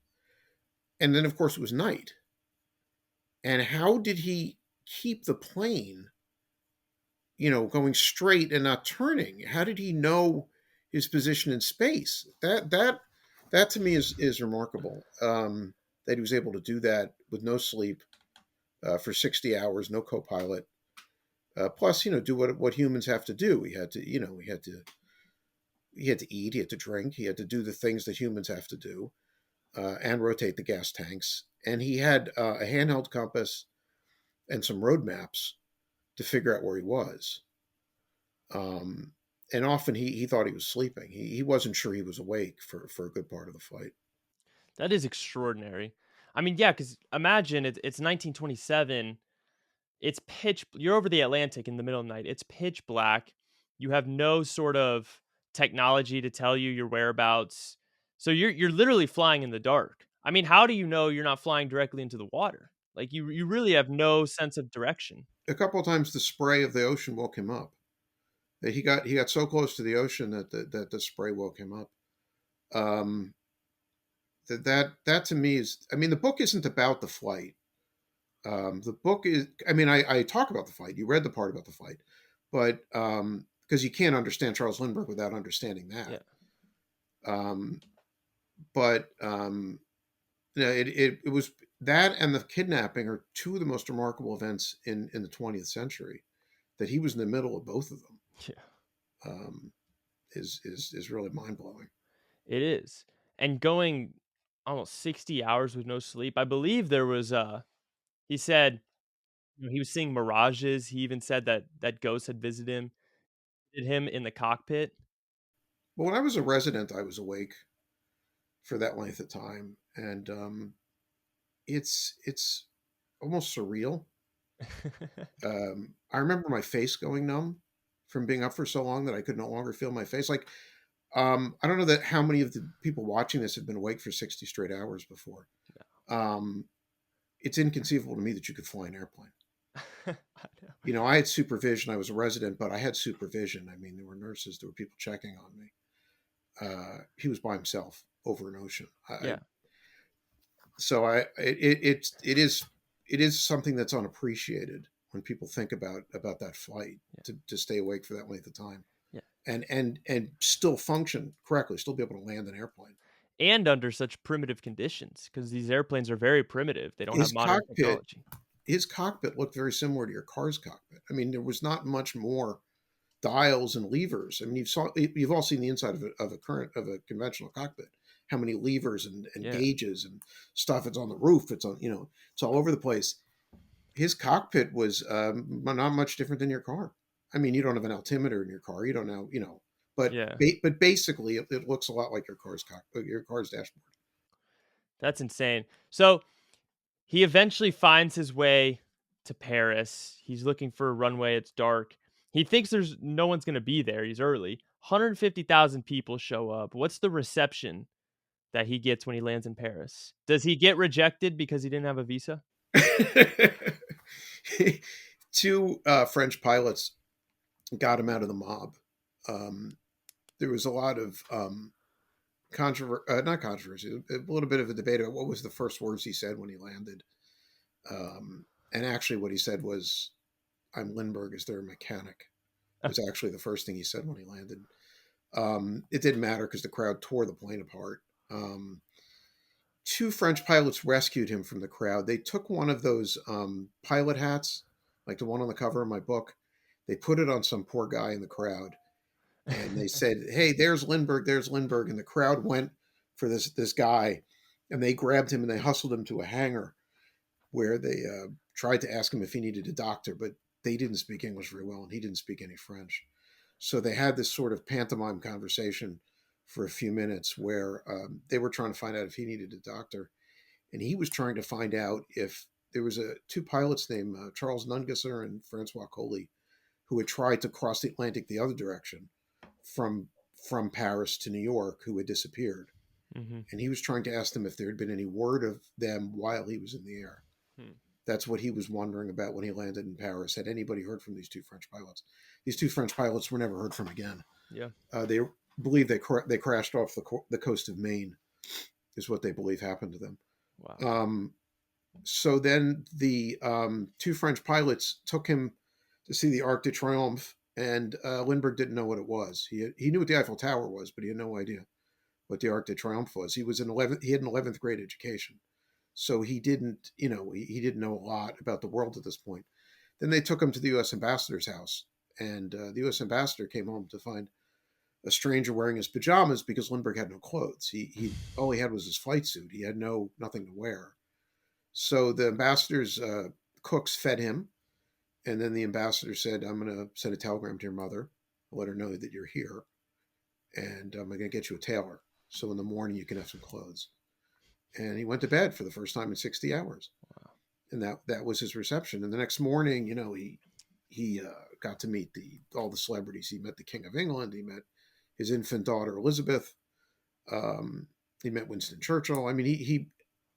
And then, of course, it was night. And how did he keep the plane, going straight and not turning? How did he know his position in space? That to me is remarkable. That he was able to do that with no sleep for 60 hours, no co-pilot. Plus, do what humans have to do. He had to eat, he had to drink, he had to do the things that humans have to do, and rotate the gas tanks. And he had a handheld compass and some road maps to figure out where he was. Um, and often he thought he was sleeping. He wasn't sure he was awake for a good part of the flight. That is extraordinary. I mean, yeah, because imagine it's 1927. It's pitch. You're over the Atlantic in the middle of the night. It's pitch black. You have no sort of technology to tell you your whereabouts. So you're literally flying in the dark. I mean, how do you know you're not flying directly into the water? Like you really have no sense of direction. A couple of times, the spray of the ocean woke him up. He got so close to the ocean that the spray woke him up. Um, that to me is, I mean, the book isn't about the flight. The book is, I mean, I talk about the flight. You read the part about the flight, but because you can't understand Charles Lindbergh without understanding Yeah. that. Um, but it was that and the kidnapping are two of the most remarkable events in the 20th century. That he was in the middle of both of them Yeah. um, is really mind blowing. It is. And going almost 60 hours with no sleep. I believe there was he said he was seeing mirages. He even said that ghosts had visited him in the cockpit. But when I was a resident, I was awake for that length of time, and it's almost surreal. I remember my face going numb from being up for so long that I could no longer feel my face. Like I don't know that how many of the people watching this have been awake for 60 straight hours before. Um, it's inconceivable to me that you could fly an airplane. I know. I had supervision. I was a resident, but I had supervision. I mean, there were nurses, there were people checking on me. He was by himself over an ocean. Yeah, So it is something that's unappreciated when people think about that flight, yeah, to stay awake for that length of time, yeah. and still function correctly, still be able to land an airplane. And under such primitive conditions, because these airplanes are very primitive. They don't have His modern cockpit technology. his cockpit looked very similar to your car's cockpit. I mean, there was not much more dials and levers. I mean, you've all seen the inside of a conventional cockpit. How many levers and Yeah. gauges and stuff? It's on the roof. It's all over the place. His cockpit was not much different than your car. I mean, you don't have an altimeter in your car. You don't know, but Yeah. but basically, it looks a lot like your car's dashboard. That's insane. So he eventually finds his way to Paris. He's looking for a runway. It's dark. He thinks there's no one's going to be there. He's early. 150,000 people show up. What's the reception that he gets when he lands in Paris? Does he get rejected because he didn't have a visa? Two French pilots got him out of the mob. Um, there was a lot of not controversy, a little bit of a debate about what was the first words he said when he landed. And actually, what he said was, "I'm Lindbergh, is their mechanic." Was actually the first thing he said when he landed. It didn't matter because the crowd tore the plane apart. Two French pilots rescued him from the crowd. They took one of those pilot hats, like the one on the cover of my book. They put it on some poor guy in the crowd, and they said, "Hey, there's Lindbergh. There's Lindbergh." And the crowd went for this guy, and they grabbed him and they hustled him to a hangar where they tried to ask him if he needed a doctor, but they didn't speak English very well, and he didn't speak any French. So they had this sort of pantomime conversation for a few minutes where they were trying to find out if he needed a doctor, and he was trying to find out if there was two pilots named Charles Nungesser and Francois Coley who had tried to cross the Atlantic the other direction from from Paris to New York who had disappeared, Hmm. and he was trying to ask them if there had been any word of them while he was in the air. Hmm. That's what he was wondering about when he landed in Paris. Had anybody heard from these two French pilots? These two French pilots were never heard from again. Yeah. They believe they crashed off the coast of Maine, is what they believe happened to them. Wow. Um, so then the two French pilots took him to see the Arc de Triomphe, and Lindbergh didn't know what it was. He knew what the Eiffel Tower was, but he had no idea what the Arc de Triomphe was. He had an 11th grade education, so he didn't he didn't know a lot about the world at this point. Then they took him to the U.S. ambassador's house, and the U.S. ambassador came home to find a stranger wearing his pajamas because Lindbergh had no clothes. He all he had was his flight suit. He had nothing to wear. So the ambassador's cooks fed him, and then the ambassador said, "I'm going to send a telegram to your mother, let her know that you're here, and I'm going to get you a tailor. So in the morning you can have some clothes." And he went to bed for the first time in 60 hours, Wow. and that was his reception. And the next morning, he got to meet all the celebrities. He met the King of England. He met his infant daughter Elizabeth. Um, he met Winston Churchill. I mean, he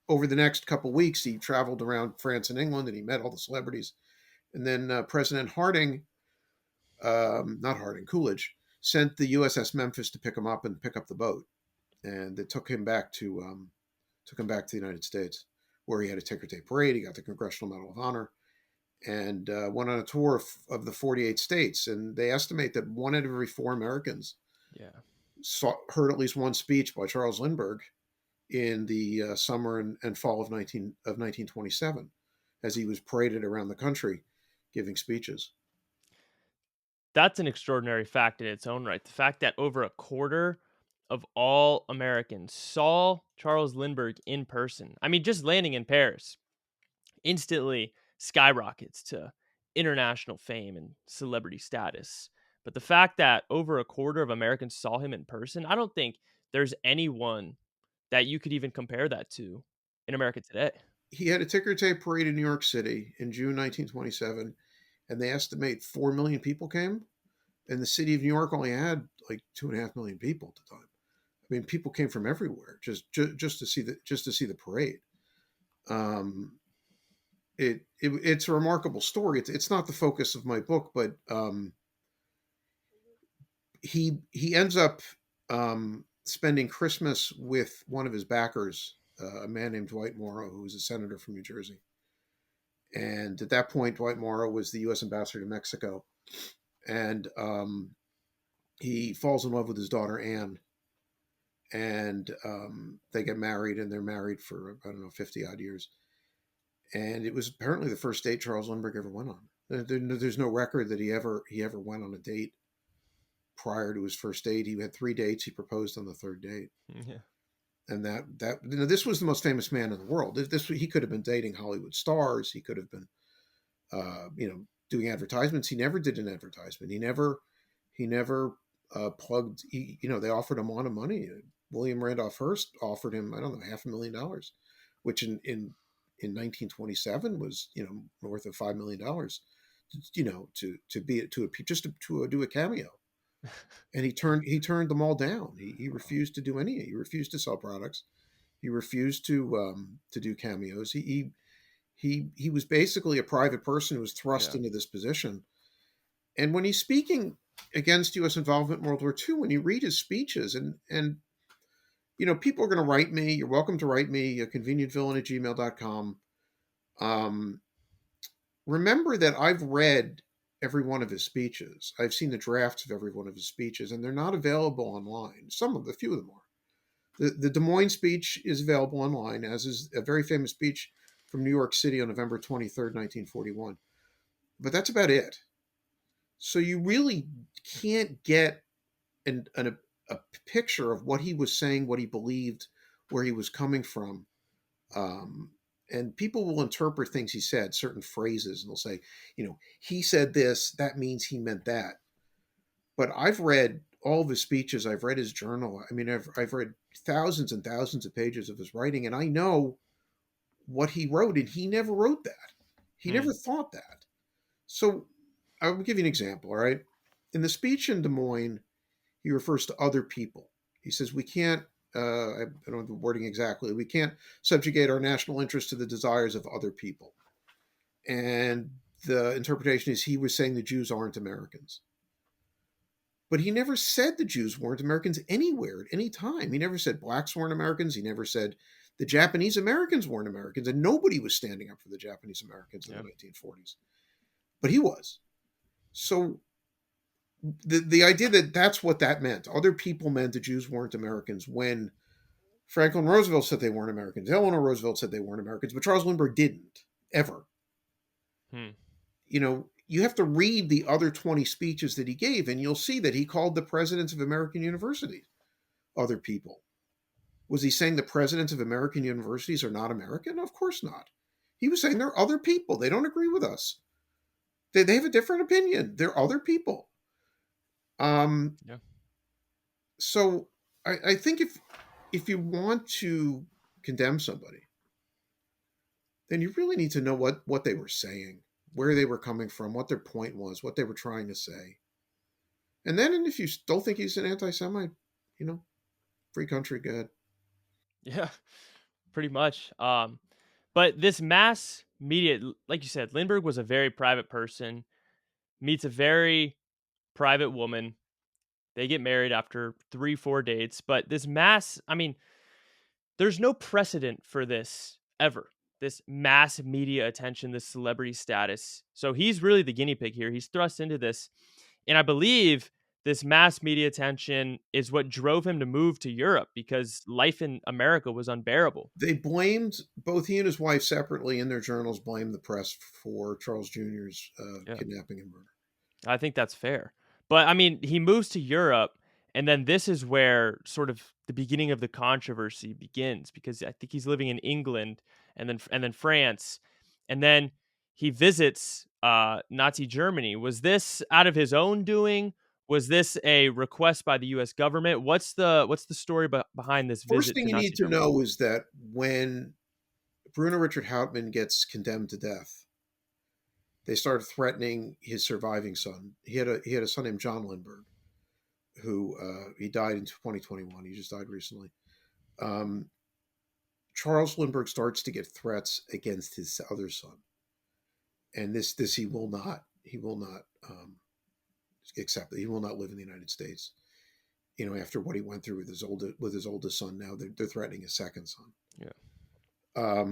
over the next couple of weeks he traveled around France and England, and he met all the celebrities. And then President Harding, not Harding, Coolidge, sent the USS Memphis to pick him up and pick up the boat, and it took him back to the United States, where he had a ticker tape parade. He got the Congressional Medal of Honor, and went on a tour of the 48 states. And they estimate that one out of every four Americans Yeah. heard at least one speech by Charles Lindbergh in the summer and fall of 1927, as he was paraded around the country giving speeches. That's an extraordinary fact in its own right. The fact that over a quarter of all Americans saw Charles Lindbergh in person. I mean, just landing in Paris instantly skyrockets to international fame and celebrity status. But the fact that over a quarter of Americans saw him in person, I don't think there's anyone that you could even compare that to in America today. He had a ticker tape parade in New York City in June 1927, and they estimate 4 million people came. And the city of New York only had like 2.5 million people at the time. I mean, people came from everywhere just to see the parade. Um, it's a remarkable story. It's not the focus of my book, but he ends up spending Christmas with one of his backers, a man named Dwight Morrow, who was a senator from New Jersey. And at that point, Dwight Morrow was the U.S. ambassador to Mexico, and he falls in love with his daughter Anne, and they get married, and they're married for I don't know 50 odd years. And it was apparently the first date Charles Lindbergh ever went on. There's no record that he ever went on a date prior to his first date. He had 3 dates. He proposed on the third date, Yeah. and this was the most famous man in the world. This he could have been dating Hollywood stars. He could have been doing advertisements. He never did an advertisement. He never plugged. They offered him a lot of money. William Randolph Hearst offered him, I don't know, $500,000, which in 1927 was north of $5 million. To be to just to do a cameo, and he turned them all down. He refused to do any. He refused to sell products. He refused to do cameos. He was basically a private person who was thrust Yeah. into this position. And when he's speaking against U.S. involvement in World War II, when you read his speeches, and people are going to write me. You're welcome to write me, convenientvillain@gmail.com. Remember that I've read every one of his speeches. I've seen the drafts of every one of his speeches, and they're not available online. A few of them are. The Des Moines speech is available online, as is a very famous speech from New York City on November 23rd, 1941. But that's about it. So you really can't get a picture of what he was saying, what he believed, where he was coming from. Um, and people will interpret things he said, certain phrases, and they'll say, he said this, that means he meant that. But I've read all of his speeches, I've read his journal. I mean, I've read thousands and thousands of pages of his writing, and I know what he wrote, and he never wrote that. He Hmm. never thought that. So I'll give you an example, all right? In the speech in Des Moines, he refers to other people. He says, we can't, I don't have the wording exactly, we can't subjugate our national interests to the desires of other people. And the interpretation is he was saying the Jews aren't Americans. But he never said the Jews weren't Americans anywhere at any time. He never said blacks weren't Americans. He never said the Japanese Americans weren't Americans. And nobody was standing up for the Japanese Americans in the Yeah. 1940s. But he was. So the idea that that's what that meant, other people meant the Jews weren't Americans, when Franklin Roosevelt said they weren't Americans, Eleanor Roosevelt said they weren't Americans, but Charles Lindbergh didn't, ever. Hmm. You have to read the other 20 speeches that he gave, and you'll see that he called the presidents of American universities other people. Was he saying the presidents of American universities are not American? Of course not. He was saying they're other people. They don't agree with us. They have a different opinion. They're other people. Um, Yeah. so I think if you want to condemn somebody, then you really need to know what they were saying, where they were coming from, what their point was, what they were trying to say. And if you still think he's an anti-Semite, you know, free country, good. Yeah. Pretty much. But this mass media, like you said, Lindbergh was a very private person, meets a very private woman. They get married after 3, 4 dates. But this mass, I mean, there's no precedent for this ever. This mass media attention, this celebrity status. So he's really the guinea pig here. He's thrust into this. And I believe this mass media attention is what drove him to move to Europe because life in America was unbearable. They blamed both he and his wife separately in their journals blamed the press for Charles Jr.'s Yeah. kidnapping and murder. I think that's fair. But I mean, he moves to Europe, and then this is where sort of the beginning of the controversy begins because I think he's living in England and then France, and then he visits Nazi Germany. Was this out of his own doing? Was this a request by the U.S. government? What's the story behind this First visit thing to you Nazi need to Germany? know is that when Bruno Richard Hauptmann gets condemned to death, they started threatening his surviving son. He had a son named John Lindbergh, who he died in 2021. He just died recently. Um, Charles Lindbergh starts to get threats against his other son. and this he will not accept it. He will not live in the United States. After what he went through with his oldest son, now they're threatening his second son. Yeah.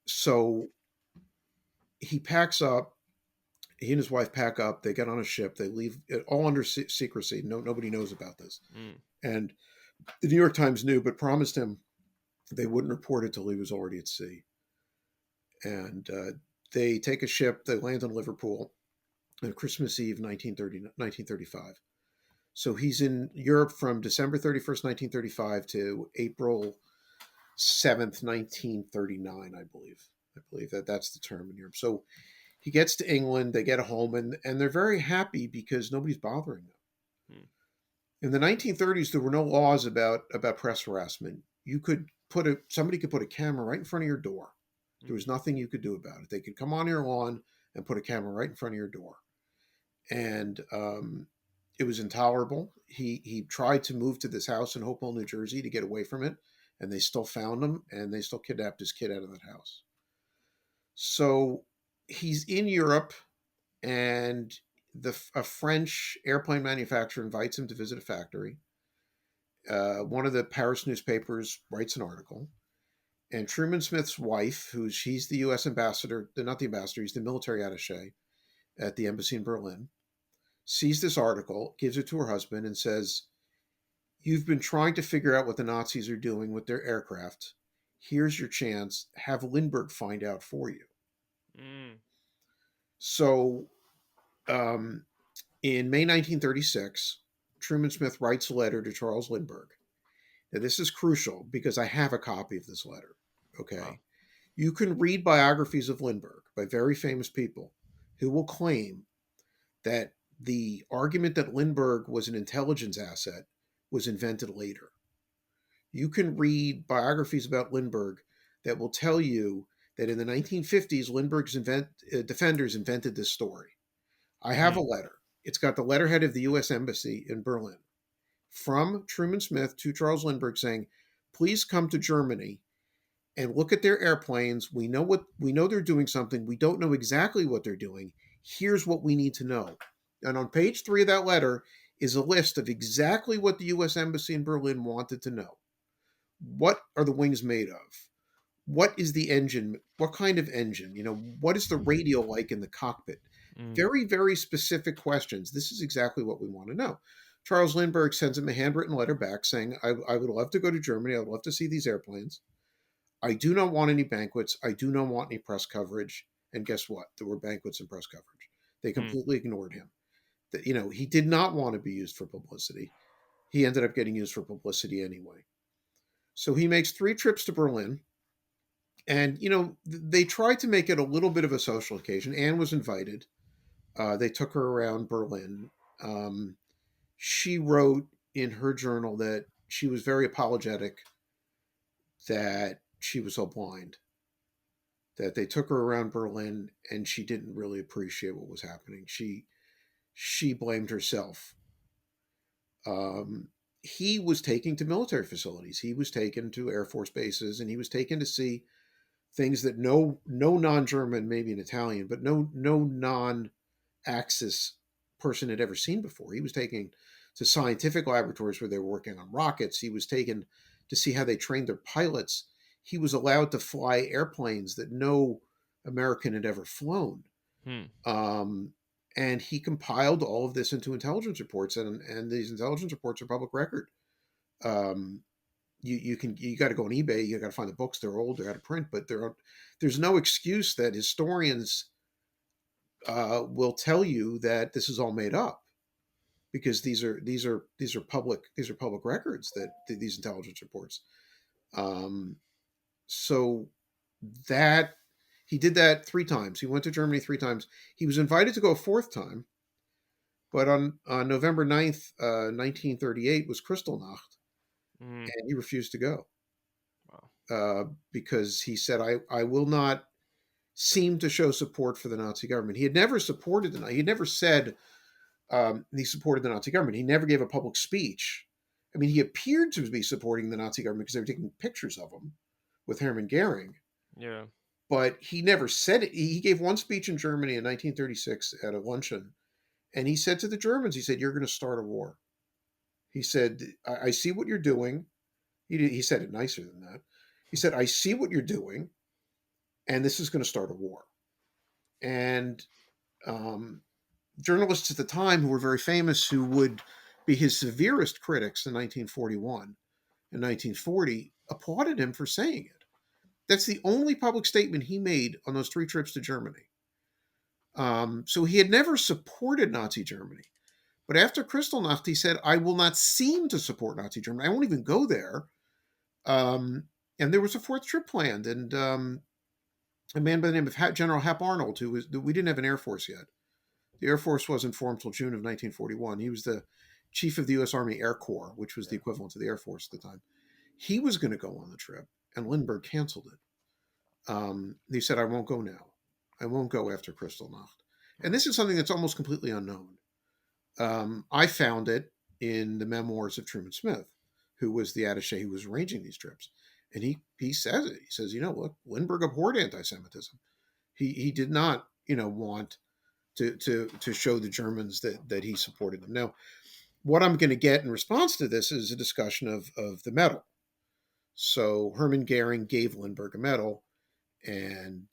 So he packs up. He and his wife pack up. They get on a ship. They leave all under secrecy. Nobody knows about this. Mm. And the New York Times knew, but promised him they wouldn't report it till he was already at sea. And they take a ship. They land in Liverpool on Christmas Eve, 1935. So he's in Europe from December 31st, 1935 to April 7th, 1939, I believe. I believe that's the term in Europe. So he gets to England, they get home, and they're very happy because nobody's bothering them. Mm. In the 1930s, there were no laws about press harassment. Somebody could put a camera right in front of your door. There was nothing you could do about it. They could come on your lawn and put a camera right in front of your door. And it was intolerable. He tried to move to this house in Hopewell, New Jersey to get away from it, and they still found him, and they still kidnapped his kid out of that house. So he's in Europe, and a French airplane manufacturer invites him to visit a factory. One of the Paris newspapers writes an article, and Truman Smith's wife, she's the U.S. ambassador, not the ambassador, he's the military attaché at the embassy in Berlin, sees this article, gives it to her husband, and says, "You've been trying to figure out what the Nazis are doing with their aircraft. Here's your chance. Have Lindbergh find out for you." Mm. So in May 1936, Truman Smith writes a letter to Charles Lindbergh. Now, this is crucial because I have a copy of this letter. Okay. Wow. You can read biographies of Lindbergh by very famous people who will claim that the argument that Lindbergh was an intelligence asset was invented later. You can read biographies about Lindbergh that will tell you that in the 1950s, Lindbergh's defenders invented this story. I have a Mm. letter. It's got the letterhead of the U.S. Embassy in Berlin from Truman Smith to Charles Lindbergh saying, "Please come to Germany and look at their airplanes. We know they're doing something. We don't know exactly what they're doing. Here's what we need to know." And on page 3 of that letter is a list of exactly what the U.S. Embassy in Berlin wanted to know. What are the wings made of? What is the engine? What kind of engine? What is the radio like in the cockpit? Mm. Very, very specific questions. This is exactly what we want to know. Charles Lindbergh sends him a handwritten letter back saying, I would love to go to Germany. I would love to see these airplanes. I do not want any banquets. I do not want any press coverage. And guess what? There were banquets and press coverage. They Mm. completely ignored him. He did not want to be used for publicity. He ended up getting used for publicity anyway. So he makes 3 trips to Berlin. And, they tried to make it a little bit of a social occasion. Anne was invited. They took her around Berlin. She wrote in her journal that she was very apologetic that she was so blind, that they took her around Berlin and she didn't really appreciate what was happening. She blamed herself. He was taken to military facilities. He was taken to Air Force bases, and he was taken to see things that no non-German, maybe an Italian, but no non-Axis person had ever seen before. He was taken to scientific laboratories where they were working on rockets. He was taken to see how they trained their pilots. He was allowed to fly airplanes that no American had ever flown. Mm. And he compiled all of this into intelligence reports, and these intelligence reports are public record. You got to go on eBay. You got to find the books. They're old. They're out of print, but there's no excuse that historians will tell you that this is all made up, because these are public records, that these intelligence reports. So that he did that 3 times. He went to Germany 3 times. He was invited to go a 4th time, but on November 9th, 1938 was Kristallnacht, Mm. and he refused to go. Wow. Because he said, I will not seem to show support for the Nazi government. He had never supported he had never said he supported the Nazi government. He never gave a public speech. I mean, he appeared to be supporting the Nazi government because they were taking pictures of him with Hermann Goering. Yeah. but he never said it. He gave one speech in Germany in 1936 at a luncheon, and he said to the Germans, he said, "You're going to start a war." He said, I see what you're doing." He said it nicer than that. He said, "I see what you're doing, and this is going to start a war." And um, journalists at the time who were very famous, who would be his severest critics in 1941 and 1940, applauded him for saying it. That's the only public statement he made on those 3 trips to Germany. So he had never supported Nazi Germany. But after Kristallnacht, he said, "I will not seem to support Nazi Germany. I won't even go there." Um, and there was a 4th trip planned, and a man by the name of General Hap Arnold, we didn't have an Air Force yet. The Air Force wasn't formed till June of 1941. He was the chief of the U.S. Army Air Corps, which was the Yeah. equivalent to the Air Force at the time. He was going to go on the trip, and Lindbergh canceled it. He said, "I won't go now. I won't go after Kristallnacht." And Mm. this is something that's almost completely unknown. I found it in the memoirs of Truman Smith, who was the attaché who was arranging these trips. And he says it. He says, look, Lindbergh abhorred anti-Semitism. He did not, want to show the Germans that he supported them. Now, what I'm going to get in response to this is a discussion of the medal. So Hermann Goering gave Lindbergh a medal, and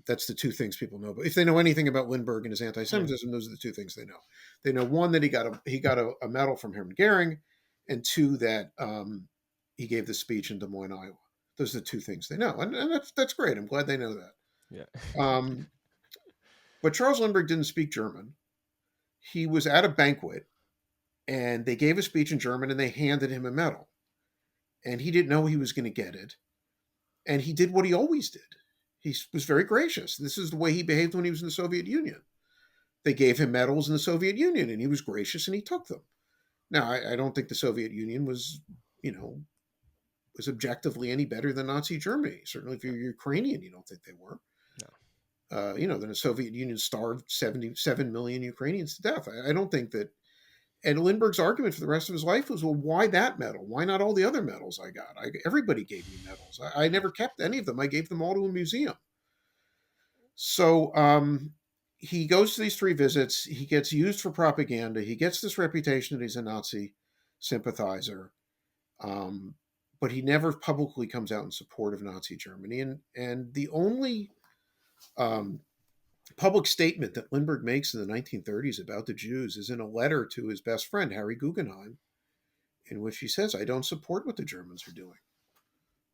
that's the 2 things people know. But if they know anything about Lindbergh and his Yeah. anti-Semitism, those are the 2 things they know. They know, one, that he got a medal from Hermann Goering, and two, that he gave the speech in Des Moines, Iowa. Those are the 2 things they know, and that's great. I'm glad they know that. Yeah. Um, but Charles Lindbergh didn't speak German. He was at a banquet, and they gave a speech in German, and they handed him a medal, and he didn't know he was going to get it, and he did what he always did. He was very gracious. This is the way he behaved when he was in the Soviet Union. They gave him medals in the Soviet Union, and he was gracious, and he took them. Now, I don't think the Soviet Union you know, was objectively any better than Nazi Germany. Certainly, if you're Ukrainian, you don't think they were. No. Then the Soviet Union starved 77 million Ukrainians to death. I don't think that. And Lindbergh's argument for the rest of his life was, well, why that medal? Why not all the other medals I got? Everybody gave me medals. I never kept any of them. I gave them all to a museum. So he goes to these 3 visits. He gets used for propaganda. He gets this reputation that he's a Nazi sympathizer. Um, but he never publicly comes out in support of Nazi Germany. And the only um, public statement that Lindbergh makes in the 1930s about the Jews is in a letter to his best friend, Harry Guggenheim, in which he says, "I don't support what the Germans are doing.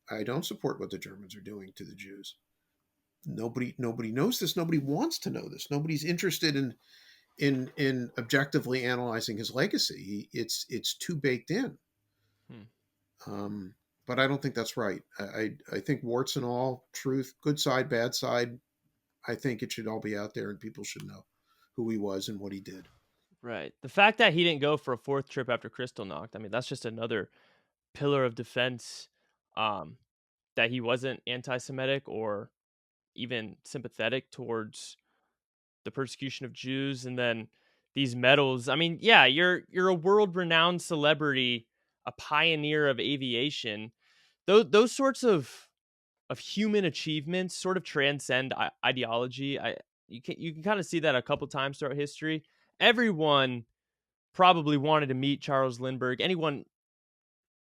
I don't support what the Germans are doing to the Jews." Nobody knows this. Nobody wants to know this. Nobody's interested in objectively analyzing his legacy. It's too baked in. Hmm. Um, but I don't think that's right. I think warts and all, truth, good side, bad side. I think it should all be out there, and people should know who he was and what he did. Right. The fact that he didn't go for a 4th trip after Kristallnacht, I mean, that's just another pillar of defense, um, that he wasn't anti-Semitic or even sympathetic towards the persecution of Jews. And then these medals. I mean, yeah, you're a world-renowned celebrity, a pioneer of aviation. Those sorts of human achievements sort of transcend ideology. You can kind of see that a couple times throughout history. Everyone probably wanted to meet Charles Lindbergh. Anyone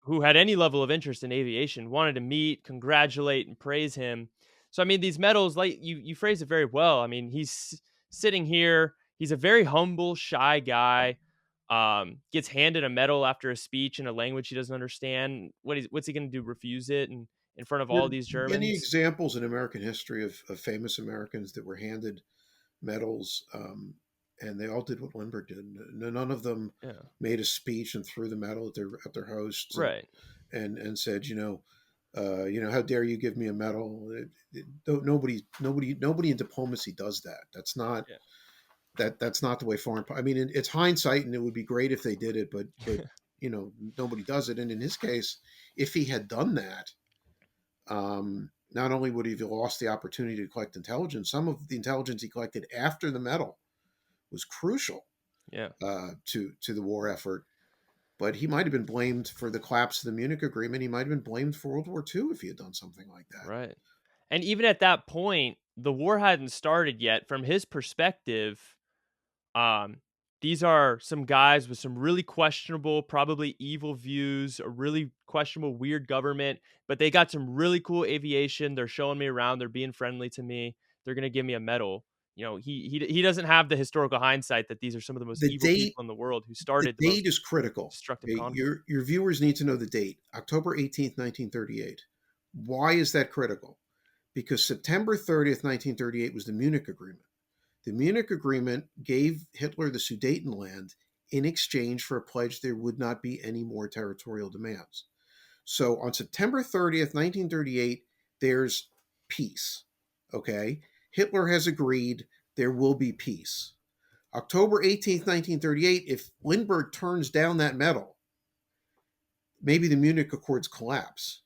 who had any level of interest in aviation wanted to meet, congratulate, and praise him. So I mean, these medals, like you phrase it very well. I mean, he's sitting here. He's a very humble, shy guy. Gets handed a medal after a speech in a language he doesn't understand. What's he going to do? Refuse it and in front of There all are these many Germans? examples in American history of famous Americans that were handed medals, and they all did what Lindbergh did. None of them Yeah, made a speech and threw the medal at their hosts right. and said, how dare you give me a medal? Nobody in diplomacy does that. Yeah, That's not the way foreign. I mean, it's hindsight, and it would be great if they did it, but nobody does it. And in his case, if he had done that, not only would he have lost the opportunity to collect intelligence, some of the intelligence he collected after the medal was crucial yeah. to the war effort. But he might have been blamed for the collapse of the Munich Agreement. He might have been blamed for World War II if he had done something like that. Right. And even at that point, the war hadn't started yet. From his perspective, um, these are some guys with some really questionable, probably evil views, a really questionable, weird government, but they got some really cool aviation. They're showing me around. They're being friendly to me. They're gonna give me a medal. You know, he doesn't have the historical hindsight that these are some of the most The evil date people in the world who the started the date most is critical. destructive Okay? conflict. Your viewers need to know the date, October 18th, 1938. Why is that critical? Because September 30th, 1938 was the Munich Agreement. The Munich Agreement gave Hitler the Sudetenland in exchange for a pledge there would not be any more territorial demands. So on September 30th, 1938, there's peace. Okay? Hitler has agreed there will be peace. October 18th, 1938, if Lindbergh turns down that medal, maybe the Munich Accords collapse.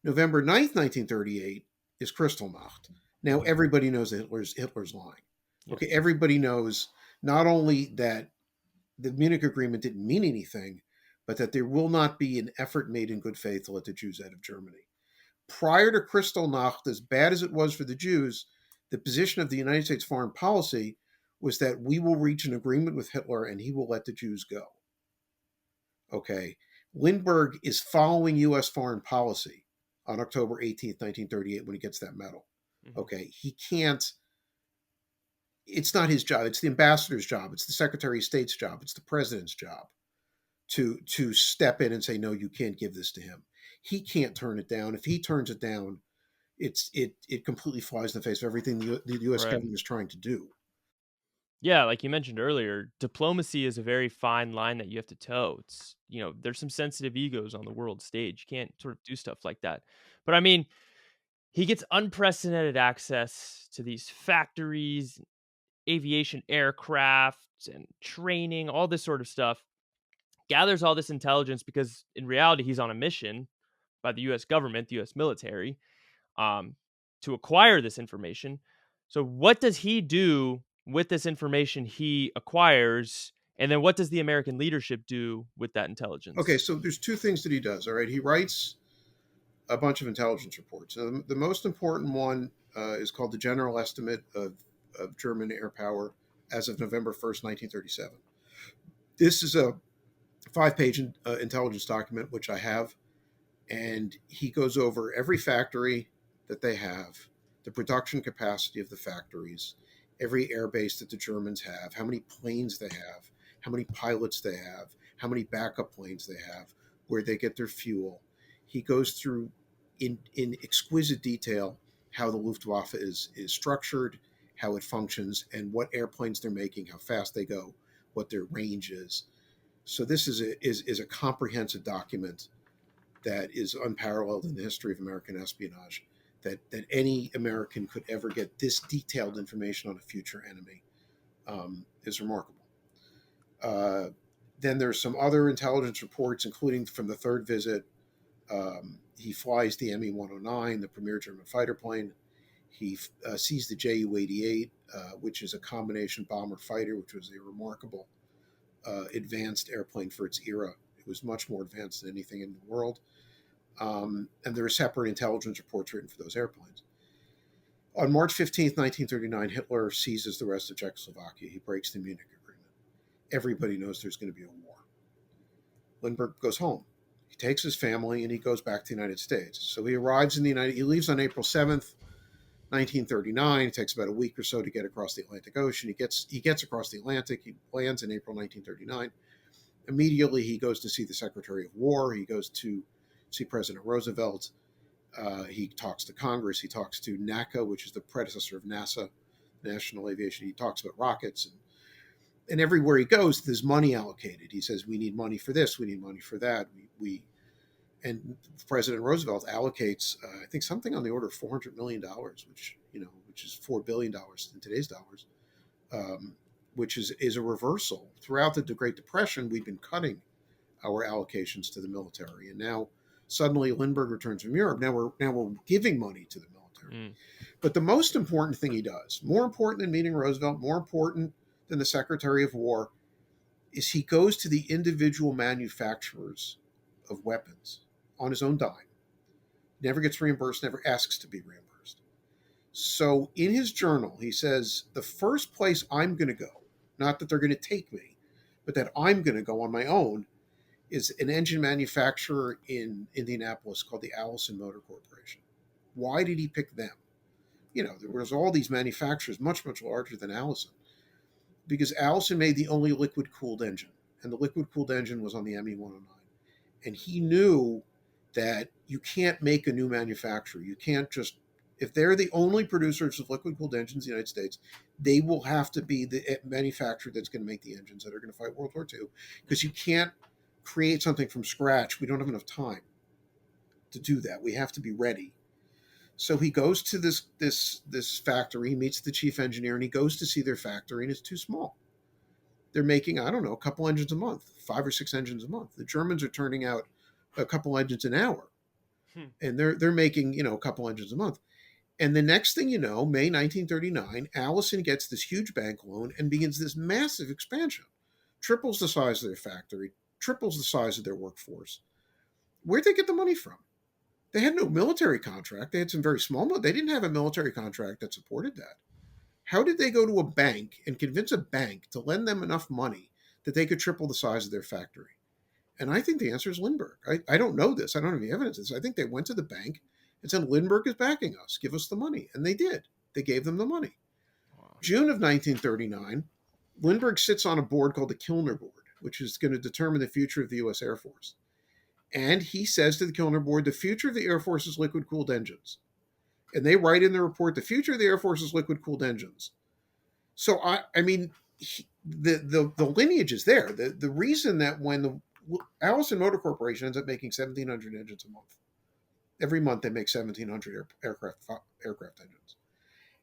November 9th, 1938 is Kristallnacht. Now everybody knows that Hitler's lying. Yeah. Okay, everybody knows not only that the Munich Agreement didn't mean anything, but that there will not be an effort made in good faith to let the Jews out of Germany. Prior to Kristallnacht, as bad as it was for the Jews, the position of the United States foreign policy was that we will reach an agreement with Hitler and he will let the Jews go. Okay. Lindbergh is following U.S. foreign policy on October 18th, 1938, when he gets that medal. Mhm. Okay. He can't, it's not his job. It's the ambassador's job. It's the Secretary of State's job. It's the president's job to step in and say, no, you can't give this to him. He can't turn it down. If he turns it down, it completely flies in the face of everything the U.S. Right. government is trying to do. Yeah, like you mentioned earlier, diplomacy is a very fine line that you have to toe. It's, you know, there's some sensitive egos on the world stage. You can't sort of do stuff like that. But I mean, he gets unprecedented access to these factories, aviation aircraft, and training, all this sort of stuff. Gathers all this intelligence because in reality, he's on a mission by the US government, the US military, um, to acquire this information. So, what does he do with this information he acquires? And then, what does the American leadership do with that Okay, intelligence? so there's two things that he does. All right, he writes a bunch of intelligence reports. The most important one is called the General Estimate of German Air Power as of November 1st, 1937. This is a 5 page intelligence document, which I have, and he goes over every factory that they have, the production capacity of the factories, every airbase that the Germans have, how many planes they have, how many pilots they have, how many backup planes they have, where they get their fuel. He goes through in exquisite detail how the Luftwaffe is structured, how it functions, and what airplanes they're making, how fast they go, what their range is. So this is a comprehensive document that is unparalleled in the history of American espionage. That any American could ever get this detailed information on a future enemy is remarkable. Uh, then there's some other intelligence reports, including from the third visit. He flies the ME 109, the premier German fighter plane. He sees the Ju 88, which is a combination bomber fighter, which was a remarkable advanced airplane for its era. It was much more advanced than anything in the world. And there are separate intelligence reports written for those airplanes. On March 15th, 1939, Hitler seizes the rest of Czechoslovakia. He breaks the Munich Agreement. Everybody knows there's going to be a war. Lindbergh goes home. He takes his family and he goes back to the United States. So he arrives in the United. He leaves on April 7th, 1939. It takes about a week or so to get across the Atlantic Ocean. He gets across the Atlantic. He lands in April 1939. Immediately, he goes to see the Secretary of War. He goes to see President Roosevelt. He talks to Congress. He talks to NACA, which is the predecessor of NASA, National Aviation. He talks about rockets. And everywhere he goes, there's money allocated. He says, we need money for this. We need money for that. And President Roosevelt allocates, I think, something on the order of $400 million, which is $4 billion in today's dollars, which is a reversal. Throughout the Great Depression, we've been cutting our allocations to the military, and now suddenly Lindbergh returns from Europe. Now we're giving money to the military. Mm. But the most important thing he does, more important than meeting Roosevelt, more important than the Secretary of War, is he goes to the individual manufacturers of weapons on his own dime. Never gets reimbursed, never asks to be reimbursed. So in his journal, he says, the first place I'm going to go, not that they're going to take me, but that I'm going to go on my own, is an engine manufacturer in Indianapolis called the Allison Motor Corporation. Why did he pick them? You know, there was all these manufacturers much, much larger than Allison, because Allison made the only liquid cooled engine, and the liquid cooled engine was on the ME 109. And he knew that you can't make a new manufacturer. You can't just, if they're the only producers of liquid cooled engines in the United States, they will have to be the manufacturer that's going to make the engines that are going to fight World War II, because you can't create something from scratch. We don't have enough time to do that. We have to be ready. So he goes to this factory, he meets the chief engineer, and he goes to see their factory, and it's too small. They're making, I don't know, a couple engines a month, 5 or 6 engines a month. The Germans are turning out a couple engines an hour, Hmm. and they're making, you know, a couple engines a month. And the next thing you know, May 1939, Allison gets this huge bank loan and begins this massive expansion, triples the size of their factory, triples the size of their workforce. Where'd they get the money from? They had no military contract. They had some very small, they didn't have a military contract that supported that. How did they go to a bank and convince a bank to lend them enough money that they could triple the size of their factory? And I think the answer is Lindbergh. I don't know this. I don't have any evidence of this. I think they went to the bank and said, Lindbergh is backing us. Give us the money. And they did. They gave them the money. Wow. June of 1939, Lindbergh sits on a board called the Kilner Board, which is going to determine the future of the U.S. Air Force. And he says to the Kilner Board, the future of the Air Force is liquid cooled engines. And they write in the report, the future of the Air Force is liquid cooled engines. So, I mean, the lineage is there. The reason that when the Allison Motor Corporation ends up making 1,700 engines a month, every month they make 1,700 aircraft engines.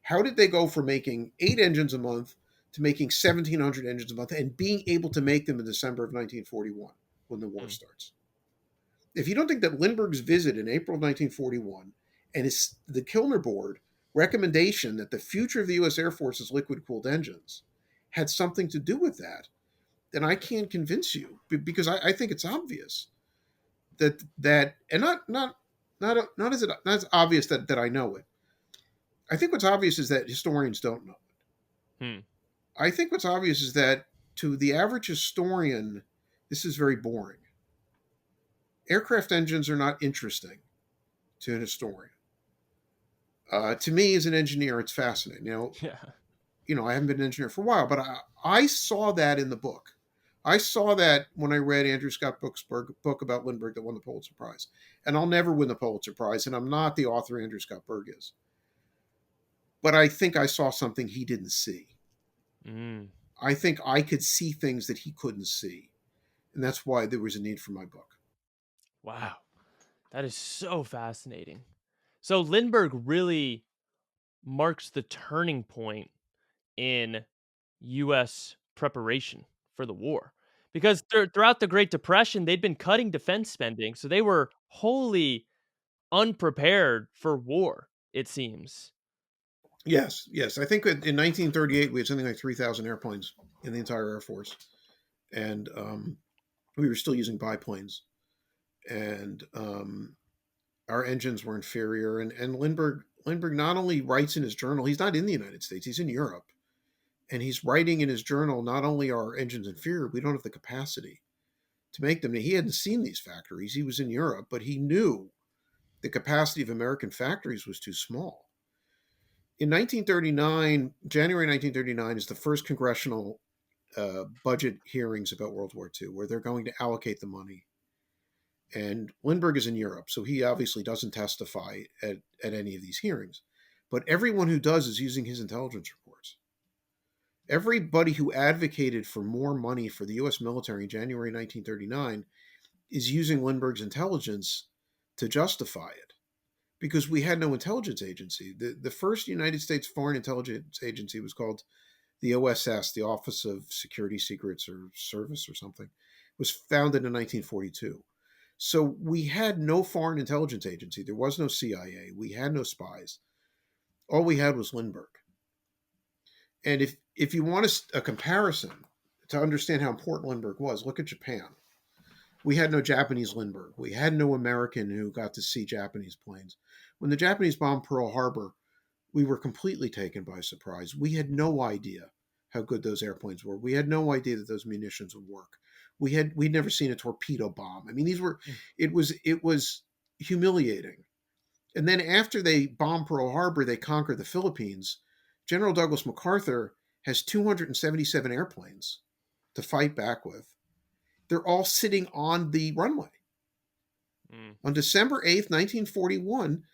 How did they go from making 8 engines a month to making 1,700 engines a month and being able to make them in December of 1941 when the war Hmm. starts? If you don't think that Lindbergh's visit in April of 1941 and the Kilner Board recommendation that the future of the U.S. Air Force is liquid cooled engines had something to do with that, then I can't convince you, because I think it's obvious that and not as obvious that I know it. I think what's obvious is that historians don't know it. Hmm. I think what's obvious is that to the average historian, this is very boring. Aircraft engines are not interesting to an historian. To me, as an engineer, it's fascinating. Yeah. I haven't been an engineer for a while, but I saw that in the book. I saw that when I read Andrew Scott Book's book about Lindbergh that won the Pulitzer Prize. And I'll never win the Pulitzer Prize, and I'm not the author Andrew Scott Berg is. But I think I saw something he didn't see. Mm. I think I could see things that he couldn't see. And that's why there was a need for my book. Wow. That is so fascinating. So Lindbergh really marks the turning point in U.S. preparation for the war. Because throughout the Great Depression, they'd been cutting defense spending, so they were wholly unprepared for war, it seems. Yes, yes. I think that in 1938, we had something like 3,000 airplanes in the entire Air Force. And we were still using biplanes. And our engines were inferior. And Lindbergh not only writes in his journal, he's not in the United States, he's in Europe. And he's writing in his journal, not only are our engines inferior, we don't have the capacity to make them. Now, he hadn't seen these factories. He was in Europe, but he knew the capacity of American factories was too small. In 1939, January 1939, is the first congressional budget hearings about World War II, where they're going to allocate the money. And Lindbergh is in Europe, so he obviously doesn't testify at any of these hearings. But everyone who does is using his intelligence reports. Everybody who advocated for more money for the U.S. military in January 1939 is using Lindbergh's intelligence to justify it, because we had no intelligence agency. The first United States Foreign Intelligence Agency was called the OSS, the Office of Security Secrets or Service or something. It was founded in 1942. So we had no foreign intelligence agency. There was no CIA. We had no spies. All we had was Lindbergh. And if you want a comparison to understand how important Lindbergh was, look at Japan. We had no Japanese Lindbergh. We had no American who got to see Japanese planes. When the Japanese bombed Pearl Harbor, We were completely taken by surprise. We had no idea how good those airplanes were. We had no idea that those munitions would work. We'd never seen a torpedo bomb. I mean, Mm. it was humiliating. And then after they bombed Pearl Harbor, they conquered the Philippines. General Douglas MacArthur has 277 airplanes to fight back with. They're all sitting on the runway. Mm. On December 8th, 1941,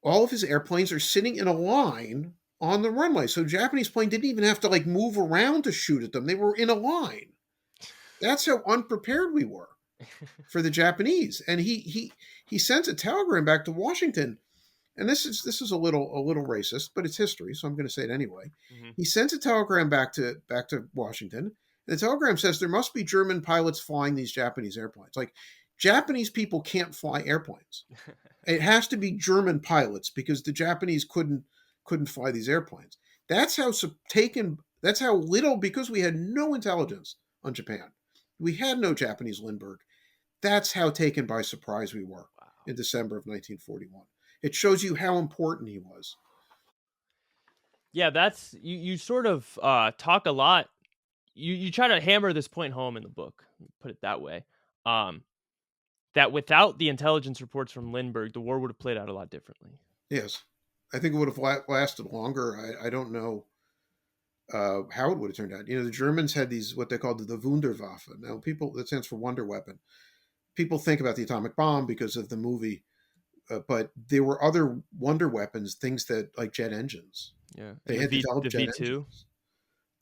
all of his airplanes are sitting in a line on the runway. So Japanese plane didn't even have to like move around to shoot at them. They were in a line. That's how unprepared we were for the Japanese. And he sends a telegram back to Washington. And this is a little racist, but it's history, so I'm going to say it anyway. Mhm. He sends a telegram back to Washington. And the telegram says there must be German pilots flying these Japanese airplanes. Like Japanese people can't fly airplanes. It has to be German pilots because the Japanese couldn't fly these airplanes. That's how taken. That's how little, because we had no intelligence on Japan. We had no Japanese Lindbergh. That's how taken by surprise we were Wow. in December of 1941. It shows you how important he was. Yeah, that's you sort of talk a lot. You try to hammer this point home in the book, put it that way. Um that without the intelligence reports from Lindbergh, the war would have played out a lot differently. Yes, I think it would have lasted longer. I don't know how it would have turned out. The Germans had these what they called the Wunderwaffe. Now, people that stands for wonder weapon. People think about the atomic bomb because of the movie, but there were other wonder weapons, things that like jet engines. Yeah. They And had the developed jet V2. engines.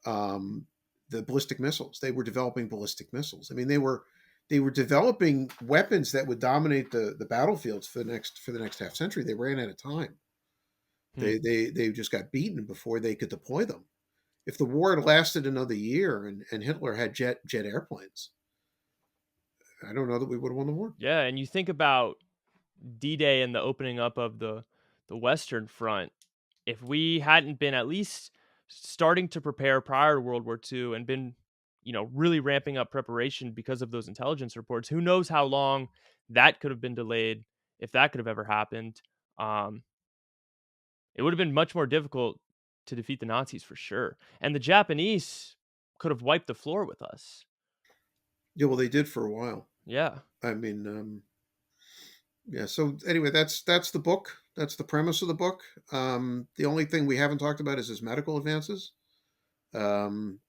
Um, the ballistic missiles. They were developing ballistic missiles. I mean, they were developing weapons that would dominate the battlefields for the next half century. They ran out of time. Hmm. They just got beaten before they could deploy them. If the war had lasted another year and Hitler had jet airplanes, I don't know that we would have won the war. Yeah, and you think about D-Day and the opening up of the Western Front. If we hadn't been at least starting to prepare prior to World War II and been, really ramping up preparation because of those intelligence reports, who knows how long that could have been delayed if that could have ever happened. Um, it would have been much more difficult to defeat the Nazis for sure. And the Japanese could have wiped the floor with us. Yeah, well, they did for a while. Yeah. I mean, yeah. So anyway, that's the book. That's the premise of the book. The only thing we haven't talked about is his medical advances, um,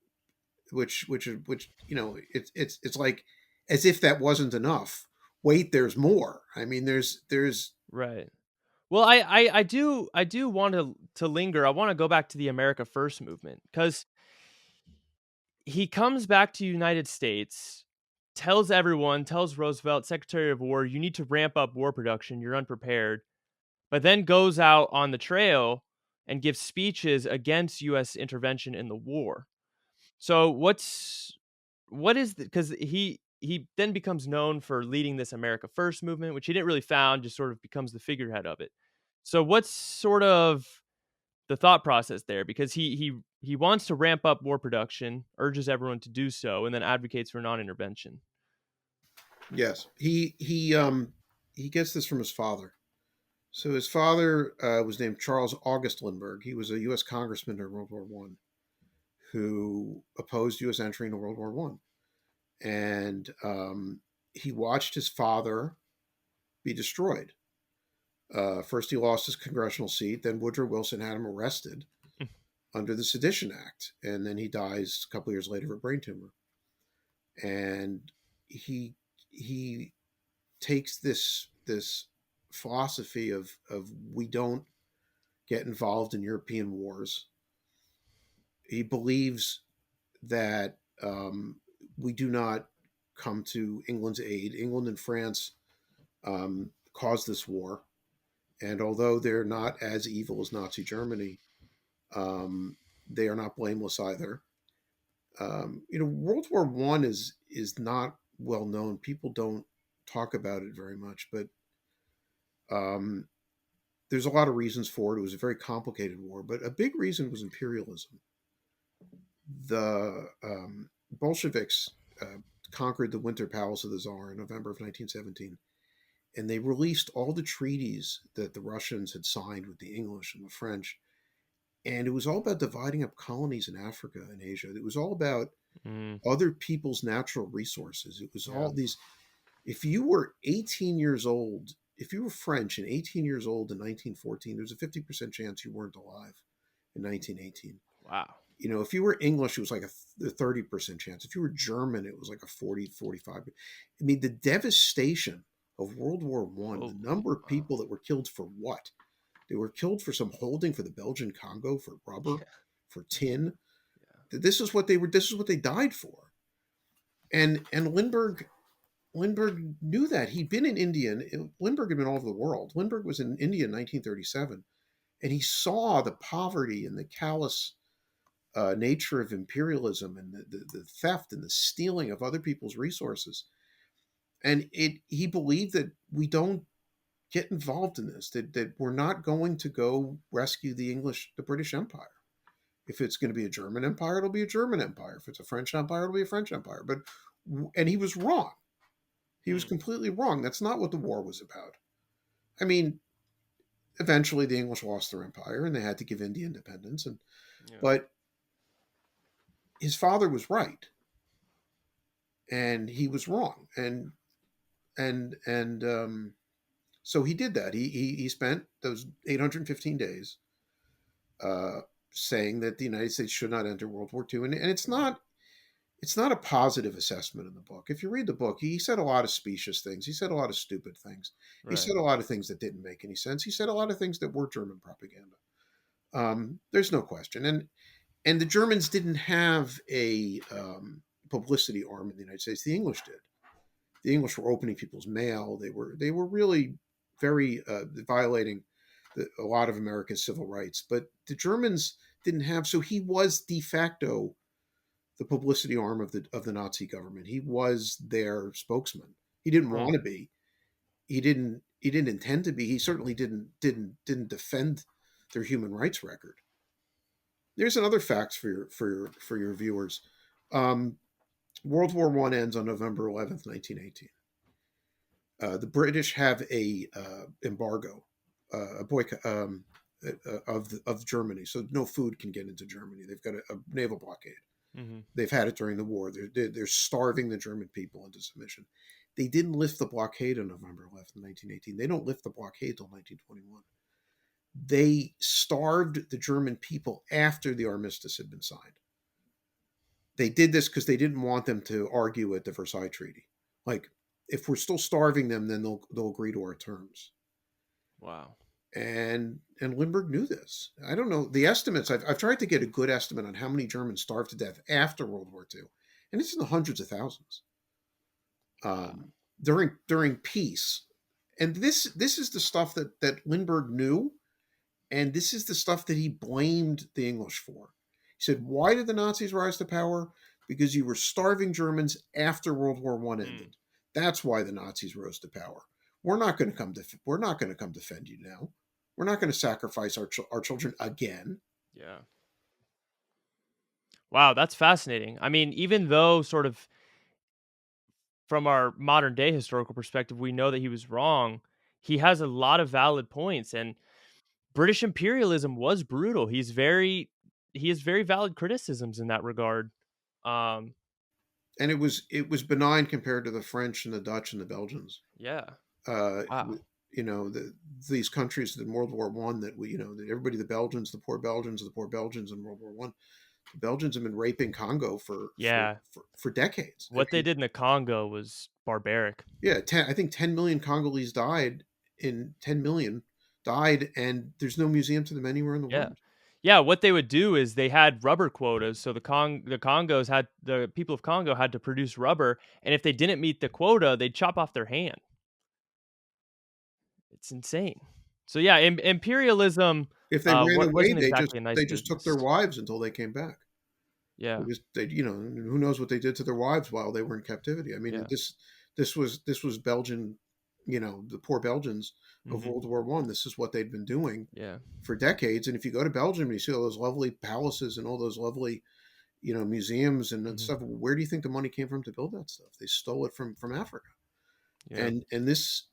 which it's like as if that wasn't enough. Wait, there's more. I mean, there's Right. Well, I do want to linger. I want to go back to the America First movement because he comes back to United States, tells Roosevelt, Secretary of War, you need to ramp up war production. You're unprepared. But then goes out on the trail and gives speeches against U.S. intervention in the war. So what is because he then becomes known for leading this America First movement, which he didn't really found, just sort of becomes the figurehead of it. So what's sort of the thought process there? Because he wants to ramp up war production, urges everyone to do so, and then advocates for non-intervention. yes. He gets this from his father. So his father was named Charles August Lindbergh. He was a U.S. congressman during World War One who opposed U.S. entry into World War One, and he watched his father be destroyed. First, he lost his congressional seat. Then Woodrow Wilson had him arrested under the Sedition Act, and then he dies a couple years later of a brain tumor. And he takes this philosophy of we don't get involved in European wars. He believes that we do not come to England's aid. England and France caused this war, and although they're not as evil as Nazi Germany, um, they are not blameless either. World War One is not well known. People don't talk about it very much, but um, there's a lot of reasons for it. It was a very complicated war, but a big reason was imperialism. The Bolsheviks conquered the Winter Palace of the Tsar in November of 1917, and they released all the treaties that the Russians had signed with the English and the French. And it was all about dividing up colonies in Africa and Asia. It was all about Mm, other people's natural resources. It was yeah. all these. If you were 18 years old, if you were French and 18 years old in 1914, there's a 50% chance you weren't alive in 1918. Wow. If you were English, it was like a 30% chance. If you were German, it was like a 40, 45. I mean, the devastation of World War One, the Holy. number of Wow. people that were killed for what? They were killed for some holding for the Belgian Congo, for rubber, Yeah. for tin. Yeah. This is what they died for. And Lindbergh knew that. He'd been in India. And Lindbergh had been all over the world. Lindbergh was in India in 1937, and he saw the poverty and the callous nature of imperialism and the theft and the stealing of other people's resources. And he believed that we don't get involved in this, that we're not going to go rescue the British Empire. If it's going to be a German empire, it'll be a German empire. If it's a French empire, it'll be a French empire. And he was wrong. He was Mm, completely wrong. That's not what the war was about. I mean, eventually the English lost their empire and they had to give India independence. yeah. But his father was right and he was wrong. And so he did that. He spent those 815 days uh, saying that the United States should not enter World War II. And it's not a positive assessment in the book. If you read the book, he said a lot of specious things. He said a lot of stupid things. He Right. said a lot of things that didn't make any sense. He said a lot of things that were German propaganda. There's no question. And the Germans didn't have a publicity arm in the United States. The English did. The English were opening people's mail. They were really very violating a lot of America's civil rights. But the Germans didn't have. So he was de facto the publicity arm of the Nazi government. He was their spokesman. He didn't Hmm. want to be. He didn't intend to be. He certainly didn't defend their human rights record. There's another facts for your viewers. Um, World War One ends on November 11th, 1918. The British have a embargo, a boycott of Germany, so no food can get into Germany. They've got a naval blockade. Mm-hmm. They've had it during the war. They're starving the German people into submission. They didn't lift the blockade on November 11th, 1918. They don't lift the blockade till 1921. They starved the German people after the armistice had been signed. They did this because they didn't want them to argue at the Versailles Treaty. Like, if we're still starving them, then they'll agree to our terms. Wow. And Lindbergh knew this. I don't know the estimates. I've tried to get a good estimate on how many Germans starved to death after World War II, and it's in the hundreds of thousands Wow. during peace. And this is the stuff that Lindbergh knew, and this is the stuff that he blamed the English for. He said, "Why did the Nazis rise to power? Because you were starving Germans after World War One Mm, ended. That's why the Nazis rose to power. We're not going to come defend you now. We're not going to sacrifice our children again." yeah. Wow, that's fascinating. I mean, even though sort of from our modern day historical perspective, we know that he was wrong, he has a lot of valid points. And British imperialism was brutal. He has very valid criticisms in that regard. Um, And it was benign compared to the French and the Dutch and the Belgians. yeah. Uh, Wow. these countries in World War One that everybody, the Belgians, in World War One. The Belgians have been raping Congo for for Yeah. for, for decades. I What they mean, did in the Congo was barbaric. yeah, I think 10 million Congolese died. In 10 million died, and there's no museum to them anywhere in the Yeah. world. Yeah, what they would do is they had rubber quotas, so the people of Congo had to produce rubber, and if they didn't meet the quota, they'd chop off their hand. It's insane. So yeah, imperialism If they ran away, wasn't exactly a nice they just took business. their wives until they came back. Yeah, Who knows what they did to their wives while they were in captivity. I mean, yeah, this was Belgian, the poor Belgians of mhm, World War One. This is what they'd been doing yeah, for decades. And if you go to Belgium and you see all those lovely palaces and all those lovely, museums and mhm, stuff, where do you think the money came from to build that stuff? They stole it from Africa. yeah, And this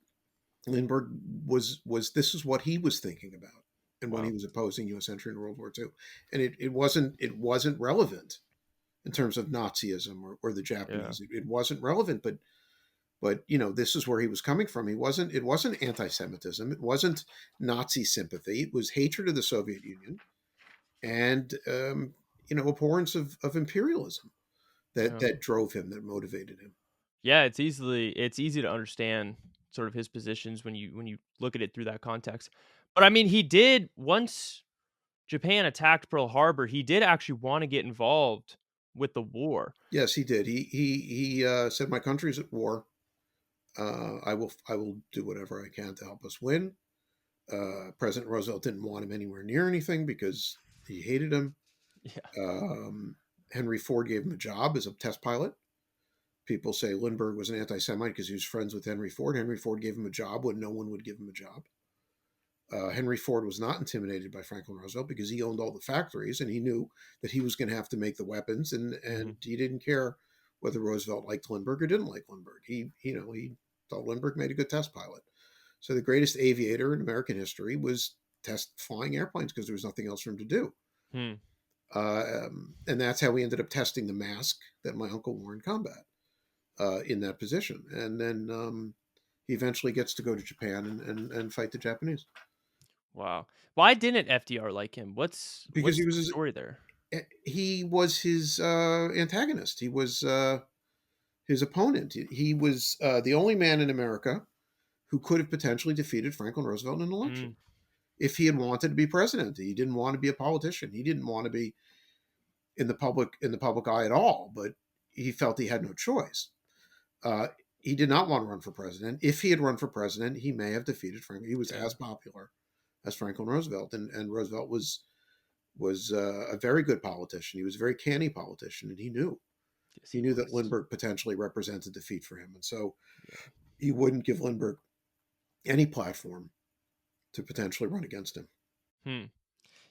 Lindbergh was this is what he was thinking about. and when he Wow. was opposing U.S. entry into World War II, and it wasn't relevant in terms of Nazism or the Yeah. Japanese. It wasn't relevant, but this is where he was coming from. It wasn't anti-Semitism. It wasn't Nazi sympathy. It was hatred of the Soviet Union and abhorrence of imperialism that Yeah. that drove him, that motivated him. Yeah, it's easy to understand sort of his positions when you look at it through that context. But I mean, he did once Japan attacked Pearl Harbor, he did actually want to get involved with the war. Yes, he did. He said, "My country's at war. I will do whatever I can to help us win." President Roosevelt didn't want him anywhere near anything because he hated him. Yeah. Um, Henry Ford gave him a job as a test pilot. People say Lindbergh was an anti-Semite because he was friends with Henry Ford. Henry Ford gave him a job when no one would give him a job. Henry Ford was not intimidated by Franklin Roosevelt because he owned all the factories and he knew that he was going to have to make the weapons, and Mhm. he didn't care whether Roosevelt liked Lindbergh or didn't like Lindbergh. He thought Lindbergh made a good test pilot. So the greatest aviator in American history was test flying airplanes because there was nothing else for him to do. Hmm. And that's how we ended up testing the mask that my uncle wore in combat in that position. And then he eventually gets to go to Japan and fight the Japanese Wow. Why didn't FDR like him? because What's the story there? he was his antagonist. He was his opponent. He was the only man in America who could have potentially defeated Franklin Roosevelt in an election Mm, if he had wanted to be president. He didn't want to be a politician. He didn't want to be in the public eye at all. But he felt he had no choice. Uh, he did not want to run for president. If he had run for president, he may have defeated Franklin. He was yeah. as popular as Franklin Roosevelt, and Roosevelt was a very good politician. He was a very canny politician, and he knew Yes, he he knew that was. Lindbergh potentially represented defeat for him, and so Yeah. he wouldn't give Lindbergh any platform to potentially run against him. Hmm.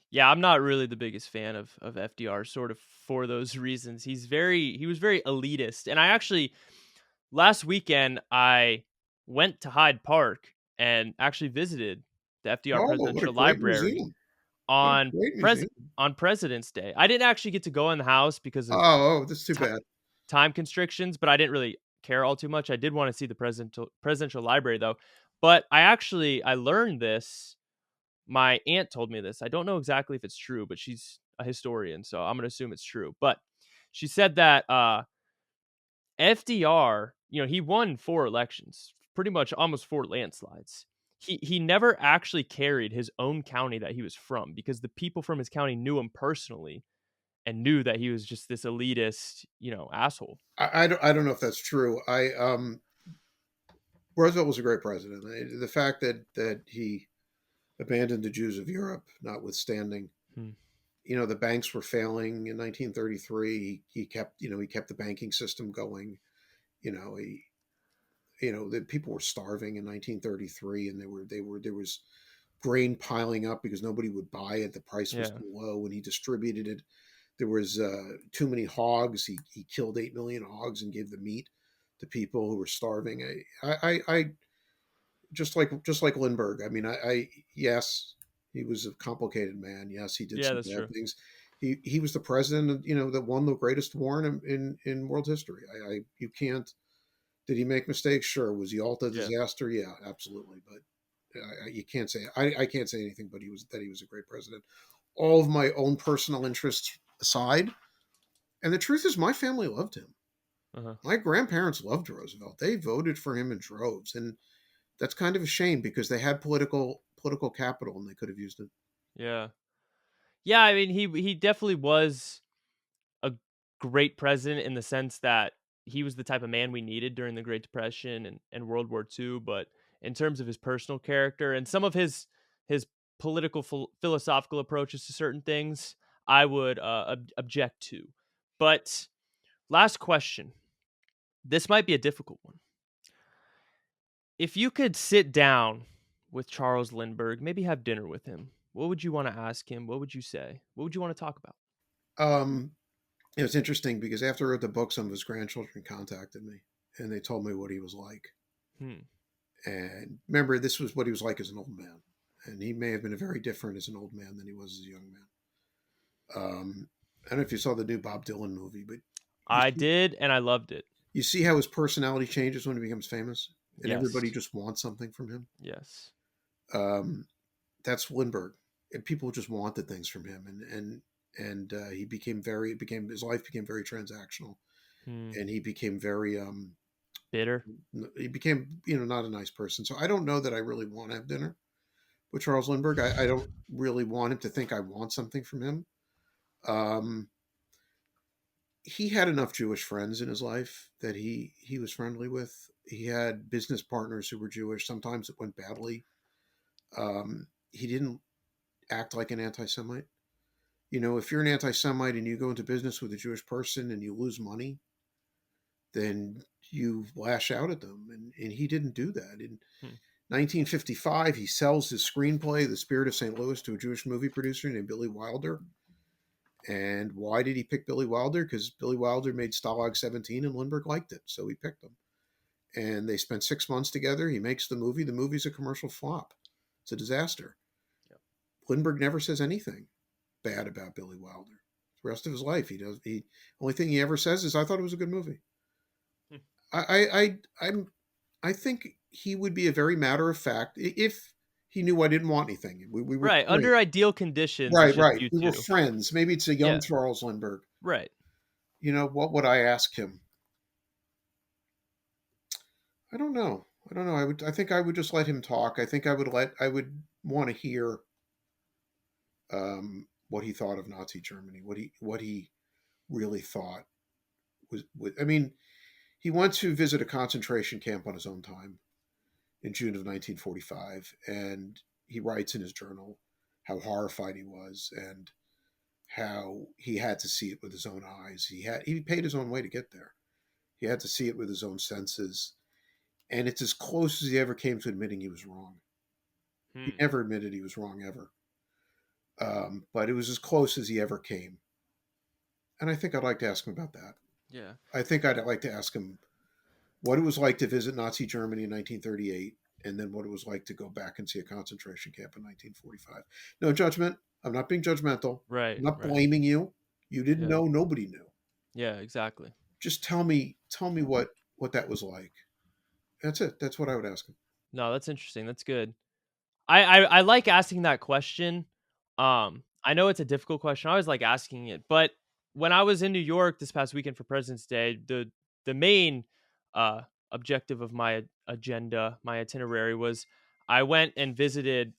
Yeah, I'm not really the biggest fan of FDR sort of for those reasons. He was very elitist. And I actually last weekend I went to Hyde Park and actually visited the FDR Oh, what a Presidential great Library museum! What a on great pres museum! on President's Day. I didn't actually get to go in the house because of Oh, that's too ti bad. time constrictions, but I didn't really care all too much. I did want to see the presidential library though. But I learned this. My aunt told me this. I don't know exactly if it's true, but she's a historian, so I'm gonna assume it's true. But she said that FDR, he won 4 elections, pretty much almost 4 landslides. He never actually carried his own county that he was from because the people from his county knew him personally and knew that he was just this elitist, asshole. I don't know if that's true. Roosevelt was a great president. The fact that he abandoned the Jews of Europe, notwithstanding, Hmm. the banks were failing in 1933. He kept the banking system going. You know, he the people were starving in 1933, and there was grain piling up because nobody would buy it. The price was Yeah. too low, and he distributed it. There was too many hogs. He killed 8 million hogs and gave the meat to people who were starving. I just like Lindbergh. I mean, yes, he was a complicated man. Yes, he did Yeah, some that's bad true. things. He was the president, that won the greatest war in world history. You can't. Did he make mistakes? Sure. Was he all a Yeah. disaster? Yeah, absolutely. But you can't say I can't say anything. But he was a great president. All of my own personal interests aside, and the truth is, my family loved him. Uh-huh. My grandparents loved Roosevelt. They voted for him in droves, and that's kind of a shame because they had political capital and they could have used it. Yeah. Yeah, I mean he definitely was a great president in the sense that he was the type of man we needed during the Great Depression and World War II. But in terms of his personal character and some of his political philosophical approaches to certain things, I would object to. But last question. This might be a difficult one. If you could sit down with Charles Lindbergh, maybe have dinner with him, what would you want to ask him? What would you say? What would you want to talk about? Um, it was interesting because after I wrote the book, some of his grandchildren contacted me and they told me what he was like. Hmm. And remember, this was what he was like as an old man. and he may have been very different as an old man than he was as a young man. I don't know if you saw the new Bob Dylan movie, but you I see, did, and I loved it. you see how his personality changes when he becomes famous, and everybody Yes. just wants something from him. Yes. Um, that's Lindbergh. And people just wanted things from him, and he became his life became very transactional, Hmm. and he became very Bitter. he became not a nice person. So I don't know that I really want to have dinner with Charles Lindbergh. I don't really want him to think I want something from him. Um, he had enough Jewish friends in his life that he was friendly with. He had business partners who were Jewish. Sometimes it went badly. He didn't act like an anti-Semite. If you're an anti-Semite and you go into business with a Jewish person and you lose money, then you lash out at them, and he didn't do that. In Hmm. 1955, he sells his screenplay, The Spirit of St. Louis, to a Jewish movie producer named Billy Wilder. And why did he pick Billy Wilder? Because Billy Wilder made Stalag 17 and Lindbergh liked it, so he picked him. And they spent 6 months together. He makes the movie. The movie's a commercial flop. It's a disaster. Yep. Lindbergh never says anything bad about Billy Wilder. The rest of his life, he does. He only thing he ever says is, "I thought it was a good movie." Hmm. I think he would be a very matter of fact if he knew I didn't want anything. We were Right. friends. Under ideal conditions, it's Right, just right. you We were two. friends. Maybe it's a young Yeah. Charles Lindbergh. Right. What would I ask him? I don't know. I don't know. I think I would just let him talk. I would want to hear what he thought of Nazi Germany. What he really thought was. I mean, he went to visit a concentration camp on his own time in June of 1945, and he writes in his journal how horrified he was and how he had to see it with his own eyes. He paid his own way to get there. He had to see it with his own senses, and it's as close as he ever came to admitting he was wrong. He Hmm. never admitted he was wrong ever, but it was as close as he ever came. And I think I'd like to ask him about that. Yeah. I think I'd like to ask him what it was like to visit Nazi Germany in 1938, and then what it was like to go back and see a concentration camp in 1945. No judgment. I'm not being judgmental. I'm Right. not Right. blaming you. You didn't Yeah. know. Nobody knew. Yeah. Exactly. Just tell me what that was like. That's it. That's what I would ask him. No, that's interesting. That's good. I like asking that question. I know it's a difficult question. I always like asking it, but when I was in New York this past weekend for President's Day, the main uh objective of my agenda, my itinerary was I went and visited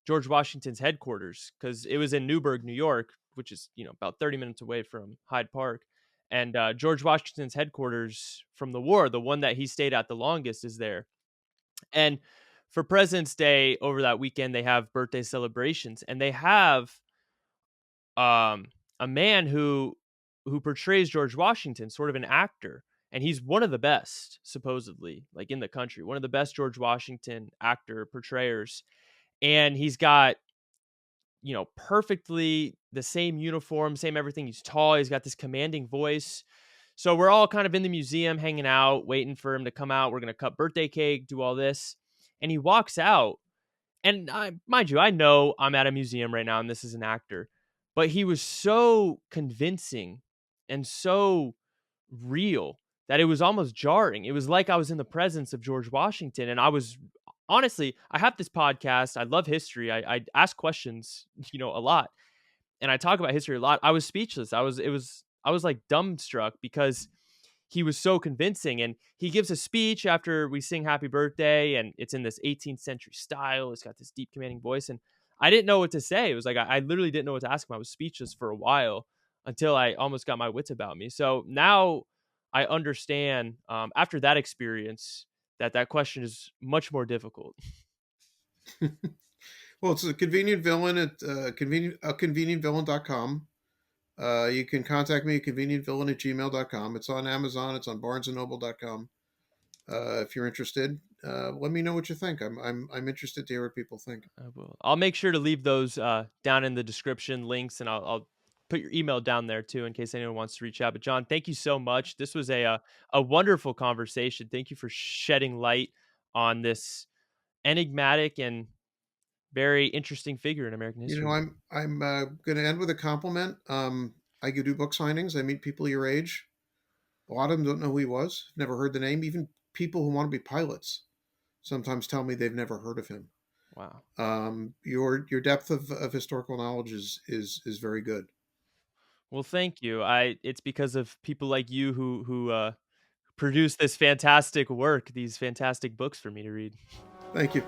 George Washington's headquarters because it was in Newburgh, New York, which is about 30 minutes away from Hyde Park. And George Washington's headquarters from the war, the one that he stayed at the longest, is there. And for President's Day over that weekend, they have birthday celebrations, and they have a man who portrays George Washington, sort of an actor, and he's one of the best, supposedly, like in the country, one of the best George Washington actor portrayers. And he's got perfectly the same uniform, same everything. He's tall. He's got this commanding voice. So we're all kind of in the museum hanging out, waiting for him to come out. We're going to cut birthday cake, do all this. And he walks out. And mind you, I know I'm at a museum right now and this is an actor, but he was so convincing and so real that it was almost jarring. It was like I was in the presence of George Washington. And I was honestly, I have this podcast. I love history. I ask questions, a lot. And I talk about history a lot. I was speechless. I was like dumbstruck because he was so convincing. And he gives a speech after we sing happy birthday, and it's in this 18th century style. It's got this deep commanding voice. And I didn't know what to say. It was like I literally didn't know what to ask him. I was speechless for a while until I almost got my wits about me. So now I understand, after that experience, that question is much more difficult. Well, it's a convenient villain at convenientvillain.com. You can contact me at convenientvillain at gmail.com. It's on Amazon. It's on barnesandnoble.com. If you're interested, let me know what you think. I'm interested to hear what people think. I will. I'll make sure to leave those down in the description links, and I'll put your email down there too in case anyone wants to reach out. But John, thank you so much. This was a wonderful conversation. Thank you for shedding light on this enigmatic and very interesting figure in American You know, history. I'm going to end with a compliment. I go do book signings. I meet people your age. A lot of them don't know who he was. Never heard the name. Even people who want to be pilots sometimes tell me they've never heard of him. Wow. Your depth of historical knowledge is very good. Well, thank you. I It's because of people like you who produce this fantastic work, these fantastic books for me to read. Thank you.